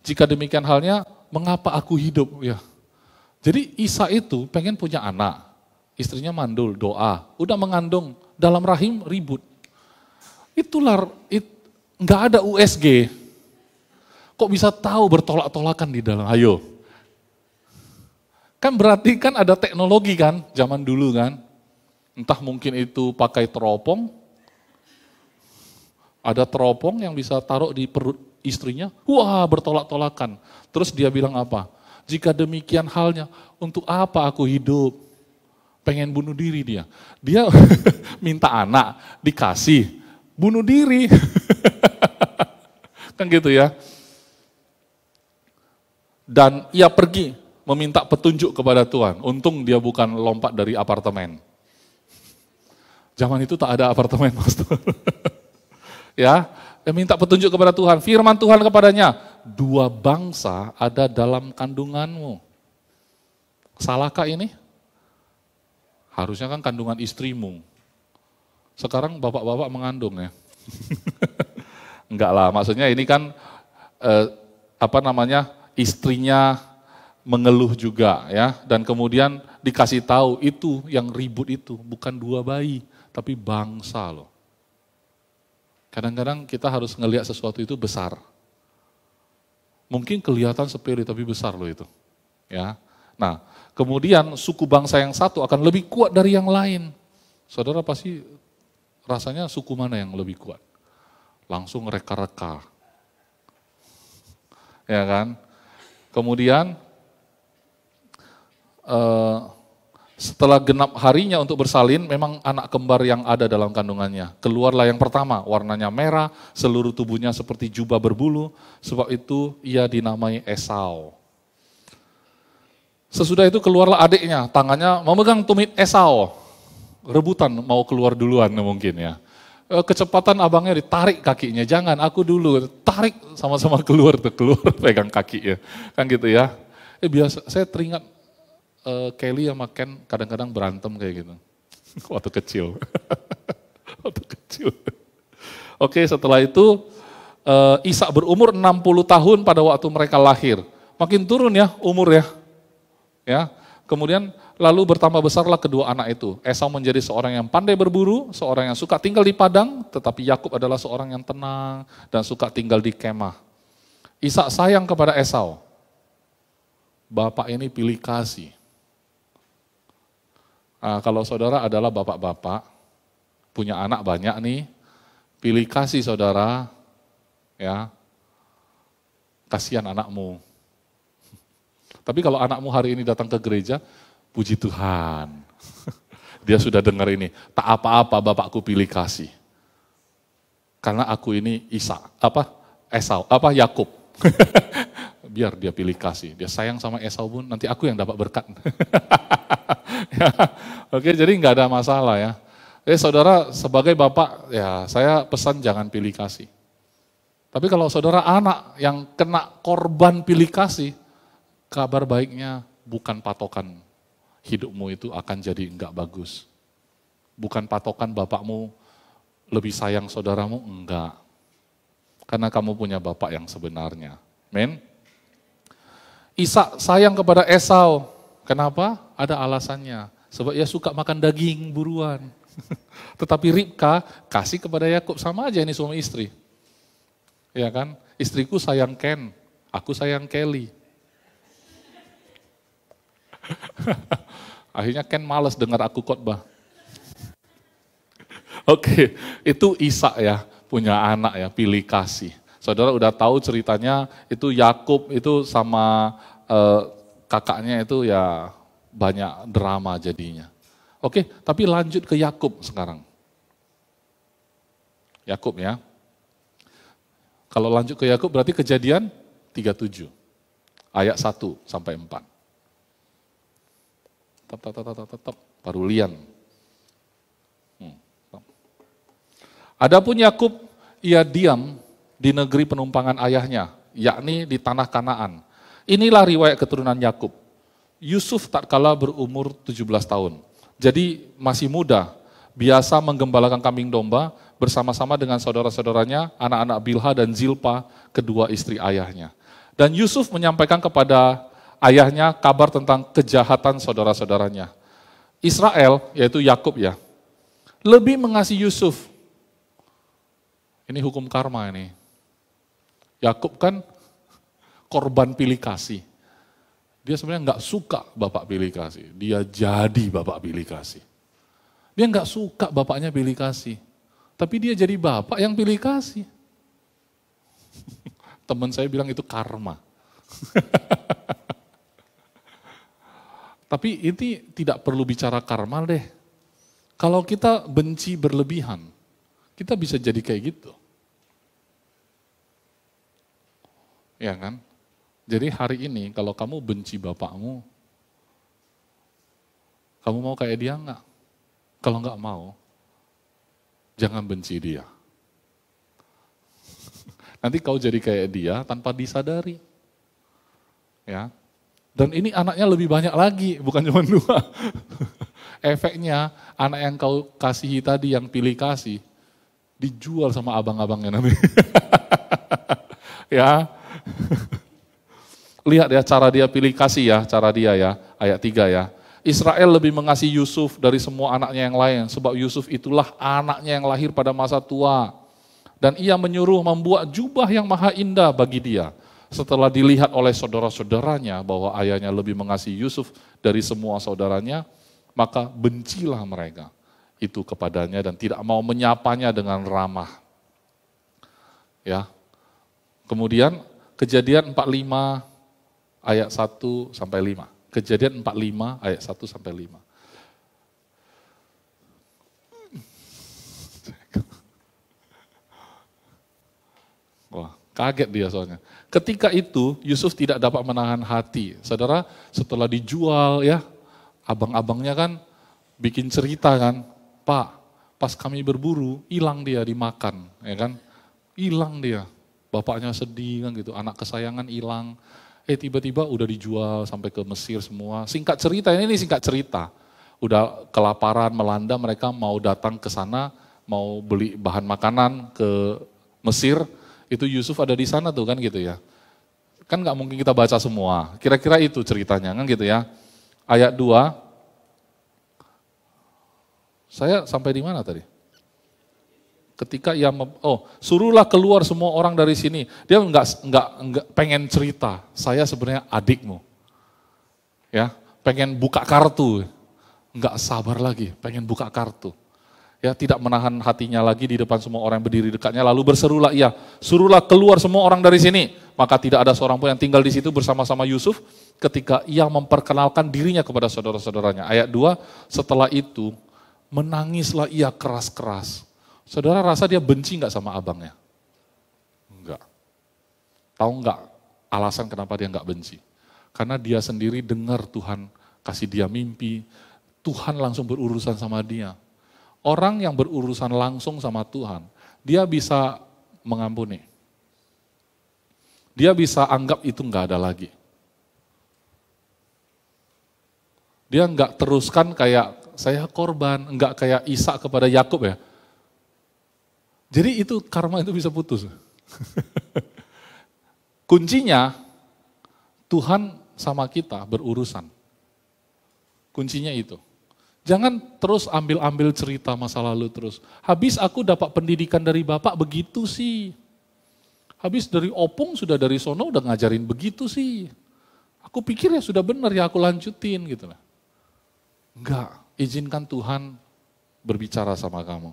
[SPEAKER 1] jika demikian halnya, mengapa aku hidup? Ya. Jadi Isa itu pengen punya anak, istrinya mandul, doa, udah mengandung, dalam rahim ribut. Itulah, nggak ada USG. Kok bisa tahu bertolak-tolakan di dalam? Ayo. Kan berarti kan ada teknologi kan, zaman dulu kan. Entah mungkin itu pakai teropong, ada teropong yang bisa taruh di perut istrinya, wah bertolak-tolakan. Terus dia bilang apa? Jika demikian halnya, untuk apa aku hidup? Pengen bunuh diri dia. Dia minta anak, dikasih, bunuh diri. Kan gitu ya. Dan ia pergi meminta petunjuk kepada Tuhan. Untung dia bukan lompat dari apartemen. Zaman itu tak ada apartemen, Pastor. Ya, dia minta petunjuk kepada Tuhan. Firman Tuhan kepadanya, 2 bangsa ada dalam kandunganmu. Salahkah ini? Harusnya kan kandungan istrimu. Sekarang bapak-bapak mengandung ya. Enggak lah, maksudnya ini kan istrinya mengeluh juga ya, dan kemudian dikasih tahu itu yang ribut itu bukan 2 bayi, tapi bangsa loh. Kadang-kadang kita harus ngelihat sesuatu itu besar. Mungkin kelihatan sepele tapi besar loh itu. Ya. Nah, kemudian suku bangsa yang satu akan lebih kuat dari yang lain. Saudara pasti rasanya suku mana yang lebih kuat? Langsung reka-reka. Ya kan? Kemudian setelah genap harinya untuk bersalin, memang anak kembar yang ada dalam kandungannya. Keluarlah yang pertama, warnanya merah, seluruh tubuhnya seperti jubah berbulu, sebab itu ia dinamai Esau. Sesudah itu keluarlah adiknya, tangannya memegang tumit Esau. Rebutan mau keluar duluan mungkin ya. Kecepatan abangnya ditarik kakinya, jangan aku dulu, tarik sama-sama keluar pegang kaki ya. Kan gitu ya. Biasa saya teringat Kelly sama Ken kadang-kadang berantem kayak gitu. Waktu kecil. Waktu kecil. Oke, setelah itu Ishak berumur 60 tahun pada waktu mereka lahir. Makin turun ya umur ya. Ya. Kemudian lalu bertambah besarlah kedua anak itu. Esau menjadi seorang yang pandai berburu, seorang yang suka tinggal di padang, tetapi Yakub adalah seorang yang tenang dan suka tinggal di kemah. Ishak sayang kepada Esau. Bapak ini pilih kasih. Nah, kalau saudara adalah bapak-bapak, punya anak banyak nih, pilih kasih saudara, ya, kasihan anakmu. Tapi kalau anakmu hari ini datang ke gereja, puji Tuhan, dia sudah dengar ini, tak apa-apa bapakku pilih kasih. Karena aku ini Yakub. Biar dia pilih kasih, dia sayang sama Esau pun, nanti aku yang dapat berkat. Ya, oke, jadi nggak ada masalah ya. Saudara sebagai bapak, ya saya pesan jangan pilih kasih. Tapi kalau saudara anak yang kena korban pilih kasih, kabar baiknya bukan patokan hidupmu itu akan jadi nggak bagus. Bukan patokan bapakmu lebih sayang saudaramu, enggak. Karena kamu punya bapak yang sebenarnya. Men. Ishak sayang kepada Esau. Kenapa? Ada alasannya. Sebab ia suka makan daging buruan. Tetapi Ribka kasih kepada Yakub, sama aja ini suami istri. Ya kan? Istriku sayang Ken, Aku sayang Kelly. Akhirnya Ken males dengar aku khotbah. Oke, itu Ishak ya, punya anak ya, pilih kasih. Saudara udah tahu ceritanya, itu Yakub itu sama kakaknya itu ya banyak drama jadinya. Oke, tapi lanjut ke Yakub sekarang. Yakub ya. Kalau lanjut ke Yakub berarti Kejadian 37 ayat 1 sampai 4. Tetap Parulian. Adapun Yakub, ia diam di negeri penumpangan ayahnya, yakni di tanah Kanaan. Inilah riwayat keturunan Yakub. Yusuf tatkala berumur 17 tahun. Jadi masih muda, biasa menggembalakan kambing domba bersama-sama dengan saudara-saudaranya, anak-anak Bilha dan Zilpa, kedua istri ayahnya. Dan Yusuf menyampaikan kepada ayahnya kabar tentang kejahatan saudara-saudaranya. Israel, yaitu Yakub ya, lebih mengasihi Yusuf. Ini hukum karma ini. Yakub kan korban pilih kasih. Dia sebenarnya nggak suka bapak pilih kasih. Dia jadi bapak pilih kasih. Dia nggak suka bapaknya pilih kasih. Tapi dia jadi bapak yang pilih kasih. Teman saya bilang itu karma. Tapi ini tidak perlu bicara karma deh. Kalau kita benci berlebihan, kita bisa jadi kayak gitu. Ya kan? Jadi hari ini kalau kamu benci bapakmu, kamu mau kayak dia enggak? Kalau enggak mau, jangan benci dia. Nanti kau jadi kayak dia tanpa disadari. Ya. Dan ini anaknya lebih banyak lagi, bukan cuma 2. Efeknya anak yang kau kasihi tadi, yang pilih kasih, dijual sama abang-abangnya nanti. Ya. Lihat ya cara dia pilih kasih ya, cara dia ya, ayat 3 ya. Israel lebih mengasihi Yusuf dari semua anaknya yang lain, sebab Yusuf itulah anaknya yang lahir pada masa tua. Dan ia menyuruh membuat jubah yang maha indah bagi dia. Setelah dilihat oleh saudara-saudaranya bahwa ayahnya lebih mengasihi Yusuf dari semua saudaranya, maka bencilah mereka itu kepadanya dan tidak mau menyapanya dengan ramah. Ya. Kemudian Kejadian 45 ayat 1 sampai 5. Kejadian 45 ayat 1 sampai 5. Wah, kaget dia soalnya. Ketika itu Yusuf tidak dapat menahan hati. Saudara, setelah dijual ya, abang-abangnya kan bikin cerita kan, Pak, pas kami berburu, hilang dia dimakan, ya kan? Hilang dia. Bapaknya sedih kan gitu, anak kesayangan hilang. Tiba-tiba udah dijual sampai ke Mesir semua. Singkat cerita, ini singkat cerita. Udah kelaparan melanda, mereka mau datang ke sana, mau beli bahan makanan ke Mesir. Itu Yusuf ada di sana tuh kan gitu ya. Kan nggak mungkin kita baca semua. Kira-kira itu ceritanya kan gitu ya. Ayat 2. Saya sampai di mana tadi? Ketika ia suruhlah keluar semua orang dari sini. Dia enggak pengen cerita. Saya sebenarnya adikmu. Ya, pengen buka kartu. Enggak sabar lagi, pengen buka kartu. Ya, tidak menahan hatinya lagi di depan semua orang yang berdiri dekatnya, lalu berserulah ia, suruhlah keluar semua orang dari sini. Maka tidak ada seorang pun yang tinggal di situ bersama-sama Yusuf ketika ia memperkenalkan dirinya kepada saudara-saudaranya. Ayat 2, setelah itu menangislah ia keras-keras. Saudara rasa dia benci enggak sama abangnya? Enggak. Tahu enggak alasan kenapa dia enggak benci? Karena dia sendiri dengar Tuhan kasih dia mimpi, Tuhan langsung berurusan sama dia. Orang yang berurusan langsung sama Tuhan, dia bisa mengampuni. Dia bisa anggap itu enggak ada lagi. Dia enggak teruskan kayak saya korban, enggak kayak Ishak kepada Yakub ya. Jadi itu karma itu bisa putus. Kuncinya Tuhan sama kita berurusan. Kuncinya itu. Jangan terus ambil-ambil cerita masa lalu terus. Habis aku dapat pendidikan dari Bapak begitu sih. Habis dari opung sudah dari sono udah ngajarin begitu sih. Aku pikir ya sudah benar ya aku lanjutin gitu lah. Enggak, izinkan Tuhan berbicara sama kamu.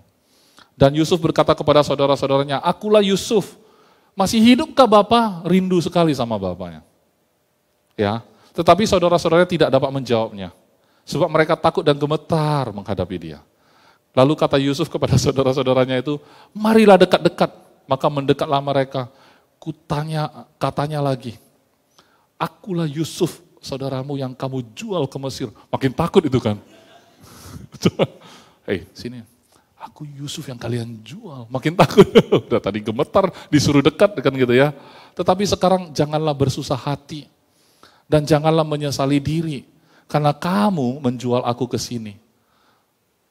[SPEAKER 1] Dan Yusuf berkata kepada saudara-saudaranya, akulah Yusuf, masih hidupkah Bapak? Rindu sekali sama bapaknya. Ya, tetapi saudara-saudaranya tidak dapat menjawabnya. Sebab mereka takut dan gemetar menghadapi dia. Lalu kata Yusuf kepada saudara-saudaranya itu, marilah dekat-dekat. Maka mendekatlah mereka. Katanya lagi, akulah Yusuf, saudaramu yang kamu jual ke Mesir. Makin takut itu kan. Hei, sini. Aku Yusuf yang kalian jual. Makin takut. Udah tadi gemetar, disuruh dekat kan gitu ya. Tetapi sekarang janganlah bersusah hati. Dan janganlah menyesali diri. Karena kamu menjual aku ke sini.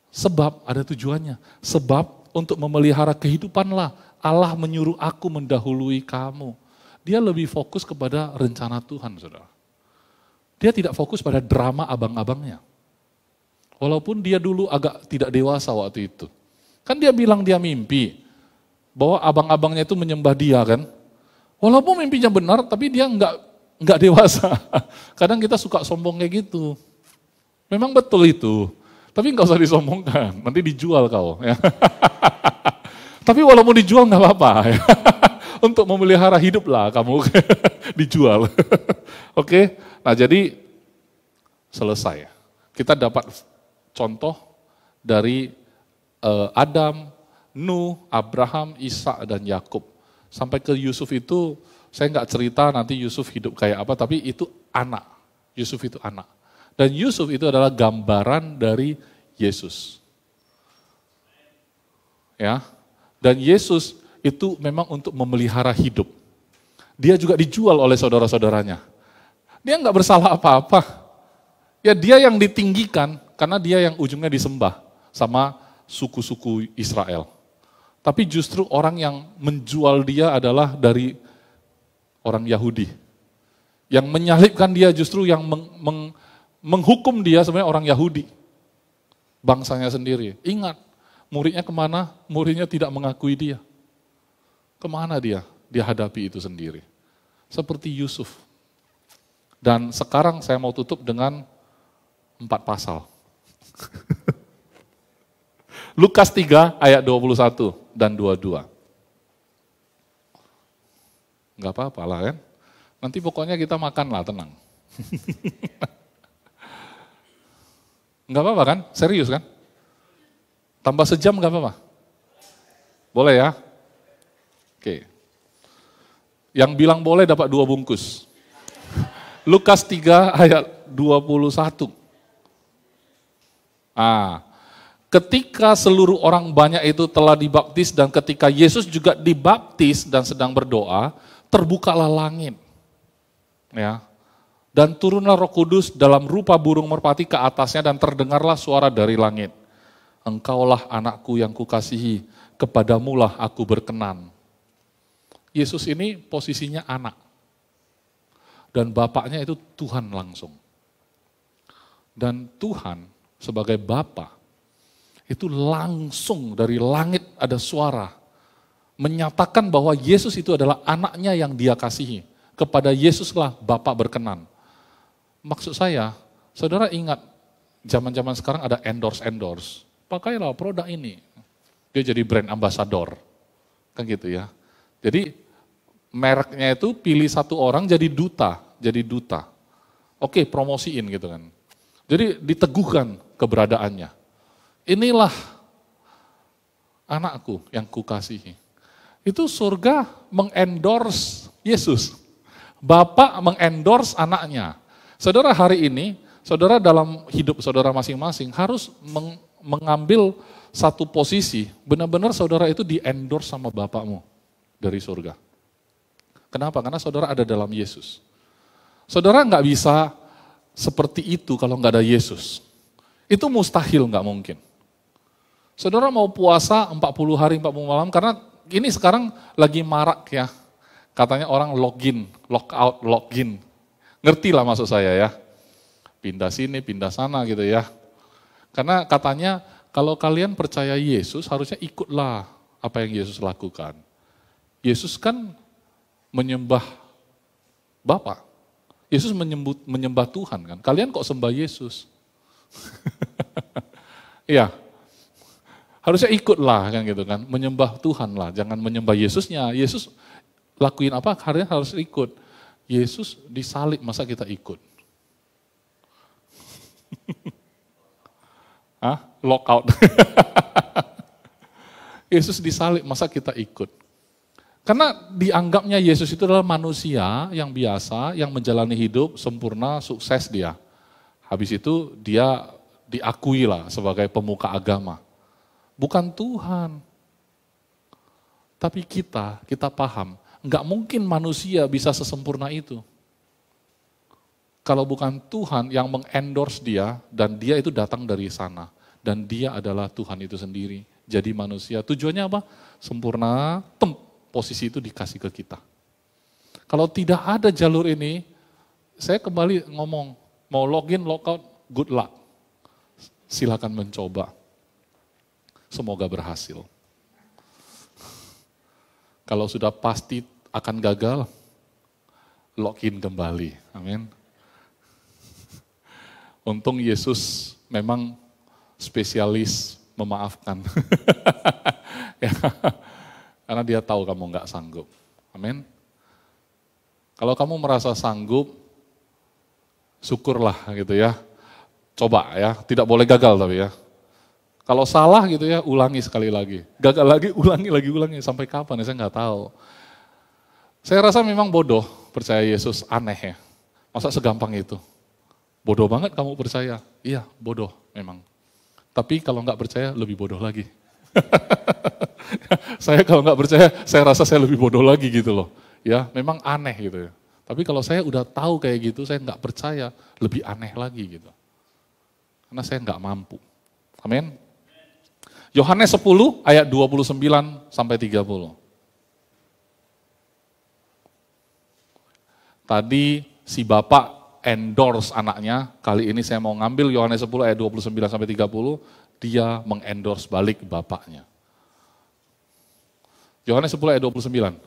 [SPEAKER 1] Sebab, ada tujuannya. Sebab untuk memelihara kehidupanlah Allah menyuruh aku mendahului kamu. Dia lebih fokus kepada rencana Tuhan, saudara. Dia tidak fokus pada drama abang-abangnya. Walaupun dia dulu agak tidak dewasa waktu itu. Kan dia bilang dia mimpi, bahwa abang-abangnya itu menyembah dia kan. Walaupun mimpinya benar, tapi dia enggak dewasa. Kadang kita suka sombong kayak gitu. Memang betul itu, tapi enggak usah disombongkan, nanti dijual kau. Ya. Tapi walaupun dijual enggak apa-apa. Ya. Untuk memelihara hidup lah kamu dijual. Oke, nah jadi selesai. Kita dapat contoh dari Adam, Nuh, Abraham, Ishak dan Yakub. Sampai ke Yusuf itu, saya nggak cerita nanti Yusuf hidup kayak apa, tapi itu anak. Yusuf itu anak. Dan Yusuf itu adalah gambaran dari Yesus. Ya, dan Yesus itu memang untuk memelihara hidup. Dia juga dijual oleh saudara-saudaranya. Dia nggak bersalah apa-apa. Ya dia yang ditinggikan, karena dia yang ujungnya disembah sama suku-suku Israel. Tapi justru orang yang menjual dia adalah dari orang Yahudi. Yang menyalibkan dia justru yang menghukum dia sebenarnya orang Yahudi. Bangsanya sendiri. Ingat, muridnya kemana? Muridnya tidak mengakui dia. Kemana dia? Dia hadapi itu sendiri. Seperti Yusuf. Dan sekarang saya mau tutup dengan 4 pasal. Lukas 3 ayat 21 dan 22. Enggak apa-apa lah kan. Nanti pokoknya kita makan lah, tenang. Enggak apa-apa kan? Serius kan? Tambah sejam enggak apa-apa? Boleh ya? Oke. Yang bilang boleh dapat 2 bungkus. Lukas 3 ayat 21. Ketika seluruh orang banyak itu telah dibaptis dan ketika Yesus juga dibaptis dan sedang berdoa, terbukalah langit. Ya. Dan turunlah Roh Kudus dalam rupa burung merpati ke atasnya dan terdengarlah suara dari langit. Engkaulah anakku yang kukasihi, kepadamulah aku berkenan. Yesus ini posisinya anak. Dan bapaknya itu Tuhan langsung. Dan Tuhan sebagai Bapa itu langsung dari langit ada suara menyatakan bahwa Yesus itu adalah anaknya yang dia kasihi. Kepada Yesuslah Bapa berkenan. Maksud saya, saudara ingat zaman-zaman sekarang ada endorse. Pakailah produk ini. Dia jadi brand ambassador. Kan gitu ya. Jadi mereknya itu pilih satu orang jadi duta. Oke, promosiin gitu kan. Jadi diteguhkan keberadaannya. Inilah anakku yang kukasihi. Itu surga mengendorse Yesus. Bapak mengendorse anaknya. Saudara hari ini, saudara dalam hidup saudara masing-masing harus mengambil satu posisi. Benar-benar saudara itu di-endorse sama Bapakmu dari surga. Kenapa? Karena saudara ada dalam Yesus. Saudara nggak bisa seperti itu kalau nggak ada Yesus. Itu mustahil, nggak mungkin. Saudara mau puasa 40 hari 40 malam, karena ini sekarang lagi marak ya. Katanya orang login, log-out, login. Ngerti lah maksud saya ya. Pindah sini, pindah sana gitu ya. Karena katanya kalau kalian percaya Yesus harusnya ikutlah apa yang Yesus lakukan. Yesus kan menyembah Bapa. Yesus menyembah Tuhan kan. Kalian kok sembah Yesus? Iya. Harusnya ikutlah kan gitu kan. Menyembah Tuhan lah, jangan menyembah Yesusnya. Yesus lakuin apa? Harus ikut. Yesus disalib, masa kita ikut? Lockout. Yesus disalib, masa kita ikut? Karena dianggapnya Yesus itu adalah manusia yang biasa, yang menjalani hidup sempurna, sukses dia. Habis itu dia diakui lah sebagai pemuka agama. Bukan Tuhan. Tapi kita paham, enggak mungkin manusia bisa sesempurna itu. Kalau bukan Tuhan yang mengendorse dia, dan dia itu datang dari sana. Dan dia adalah Tuhan itu sendiri. Jadi manusia, tujuannya apa? Sempurna, posisi itu dikasih ke kita. Kalau tidak ada jalur ini, saya kembali ngomong, mau login, logout, good luck. Silakan mencoba. Semoga berhasil. Kalau sudah pasti akan gagal, login kembali. Amin. Untung Yesus memang spesialis memaafkan. Ya. Karena dia tahu kamu nggak sanggup. Amin. Kalau kamu merasa sanggup, syukurlah gitu ya. Coba ya, tidak boleh gagal tapi ya. Kalau salah gitu ya, ulangi sekali lagi. Gagal lagi, ulangi. Sampai kapan ya, saya nggak tahu. Saya rasa memang bodoh percaya Yesus, aneh ya. Masa segampang itu? Bodoh banget kamu percaya. Iya, bodoh memang. Tapi kalau nggak percaya, lebih bodoh lagi. Saya kalau nggak percaya, saya rasa saya lebih bodoh lagi gitu loh. Ya, memang aneh gitu ya. Tapi kalau saya udah tahu kayak gitu, saya nggak percaya, lebih aneh lagi gitu. Karena saya nggak mampu. Amin. Yohanes 10 ayat 29 sampai 30. Tadi si bapak endorse anaknya, kali ini saya mau ngambil Yohanes 10 ayat 29 sampai 30, dia mengendorse balik bapaknya. Yohanes 10 ayat 29.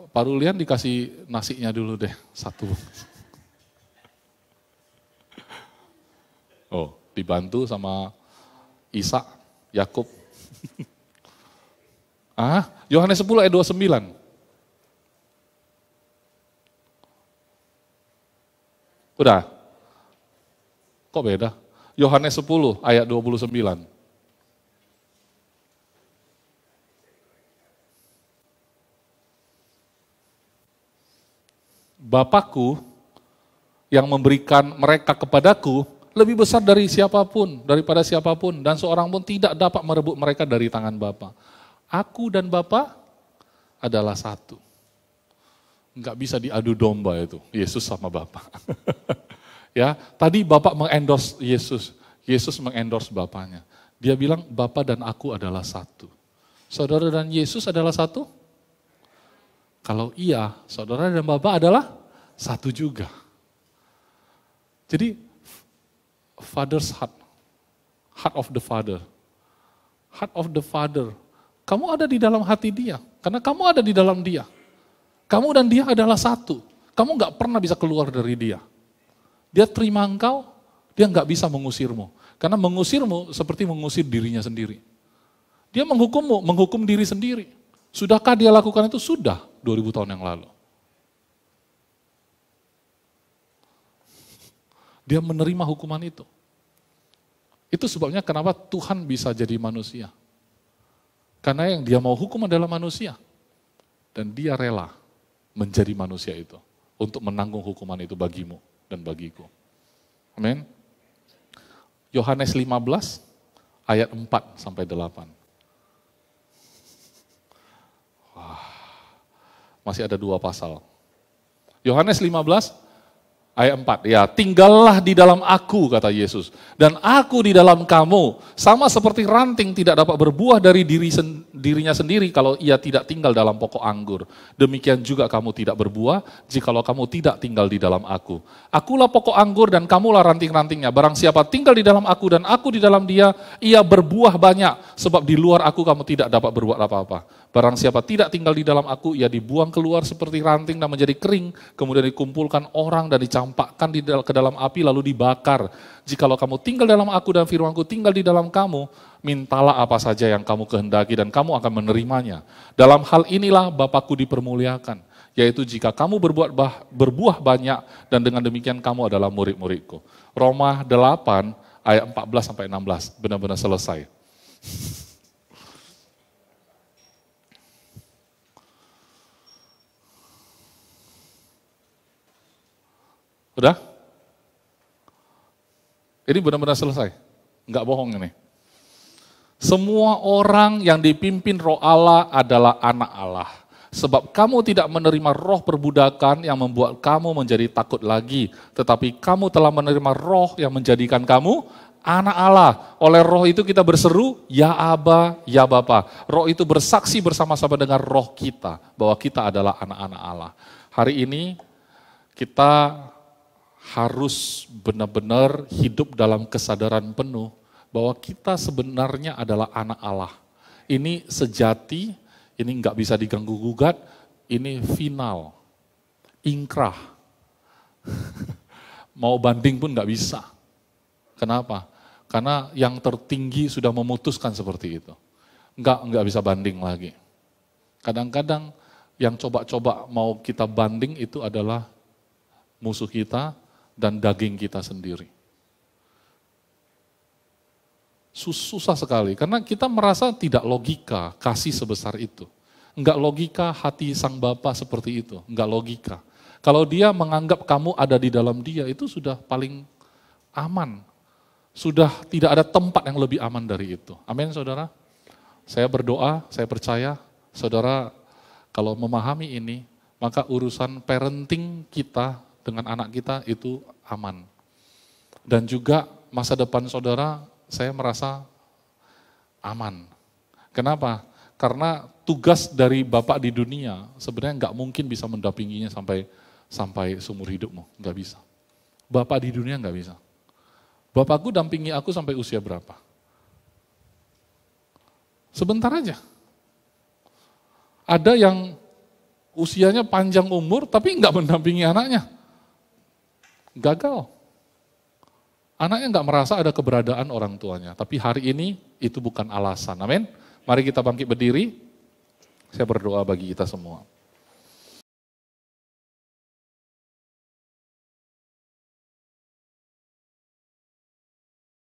[SPEAKER 1] Pak Rulian dikasih nasinya dulu deh, satu. Oh, dibantu sama Isa, Yakub. Yohanes 10 ayat 29. Udah? Kok beda? Yohanes 10 ayat 29. Bapakku yang memberikan mereka kepadaku lebih besar dari siapapun, daripada siapapun, dan seorang pun tidak dapat merebut mereka dari tangan Bapa. Aku dan Bapa adalah satu. Enggak bisa diadu domba itu, Yesus sama Bapa. Ya, tadi Bapak mengendorse Yesus, Yesus mengendorse Bapaknya. Dia bilang Bapa dan aku adalah satu. Saudara dan Yesus adalah satu? Kalau iya, saudara dan Bapak adalah satu juga. Jadi, Father's heart, heart of the Father. Heart of the Father, kamu ada di dalam hati dia, karena kamu ada di dalam dia. Kamu dan dia adalah satu, kamu gak pernah bisa keluar dari dia. Dia terima engkau, dia gak bisa mengusirmu. Karena mengusirmu seperti mengusir dirinya sendiri. Dia menghukummu, menghukum diri sendiri. Sudahkah dia lakukan itu? Sudah, 2000 tahun yang lalu. Dia menerima hukuman itu. Itu sebabnya kenapa Tuhan bisa jadi manusia. Karena yang dia mau hukum adalah manusia. Dan dia rela menjadi manusia itu. Untuk menanggung hukuman itu bagimu dan bagiku. Amin. Yohanes 15 ayat 4 sampai 8. Masih ada 2 pasal. Yohanes 15 ayat 4. Ya, tinggallah di dalam aku, kata Yesus. Dan aku di dalam kamu. Sama seperti ranting tidak dapat berbuah dari dirinya sendiri kalau ia tidak tinggal dalam pokok anggur. Demikian juga kamu tidak berbuah jikalau kamu tidak tinggal di dalam aku. Akulah pokok anggur dan kamulah ranting-rantingnya. Barang siapa tinggal di dalam aku dan aku di dalam dia, ia berbuah banyak. Sebab di luar aku kamu tidak dapat berbuat apa-apa. Barang siapa tidak tinggal di dalam aku, ia dibuang keluar seperti ranting dan menjadi kering, kemudian dikumpulkan orang dan dicampakkan ke dalam api lalu dibakar. Jikalau kamu tinggal dalam aku dan firmanku tinggal di dalam kamu, mintalah apa saja yang kamu kehendaki dan kamu akan menerimanya. Dalam hal inilah Bapakku dipermuliakan, yaitu jika kamu berbuah banyak dan dengan demikian kamu adalah murid-muridku. Roma 8 ayat 14-16, benar-benar selesai. Udah? Ini benar-benar selesai. Enggak bohong ini. Semua orang yang dipimpin roh Allah adalah anak Allah. Sebab kamu tidak menerima roh perbudakan yang membuat kamu menjadi takut lagi. Tetapi kamu telah menerima roh yang menjadikan kamu anak Allah. Oleh roh itu kita berseru, ya Aba, ya Bapa. Roh itu bersaksi bersama-sama dengan roh kita. Bahwa kita adalah anak-anak Allah. Hari ini kita harus benar-benar hidup dalam kesadaran penuh bahwa kita sebenarnya adalah anak Allah. Ini sejati, ini nggak bisa diganggu-gugat, ini final, ingkrah. Mau banding pun nggak bisa. Kenapa? Karena yang tertinggi sudah memutuskan seperti itu. Nggak bisa banding lagi. Kadang-kadang yang coba-coba mau kita banding itu adalah musuh kita, dan daging kita sendiri. Susah sekali, karena kita merasa tidak logika kasih sebesar itu. Enggak logika hati sang Bapa seperti itu, enggak logika. Kalau dia menganggap kamu ada di dalam dia, itu sudah paling aman. Sudah tidak ada tempat yang lebih aman dari itu. Amin saudara? Saya berdoa, saya percaya, saudara kalau memahami ini, maka urusan parenting kita dengan anak kita itu aman. Dan juga masa depan saudara, saya merasa aman. Kenapa? Karena tugas dari Bapak di dunia sebenarnya nggak mungkin bisa mendampinginya sampai seumur hidupmu, nggak bisa. Bapak di dunia nggak bisa. Bapakku dampingi aku sampai usia berapa? Sebentar aja. Ada yang usianya panjang umur tapi nggak mendampingi anaknya. Gagal. Anaknya nggak merasa ada keberadaan orang tuanya. Tapi hari ini itu bukan alasan. Amin. Mari kita bangkit berdiri. Saya berdoa bagi kita semua.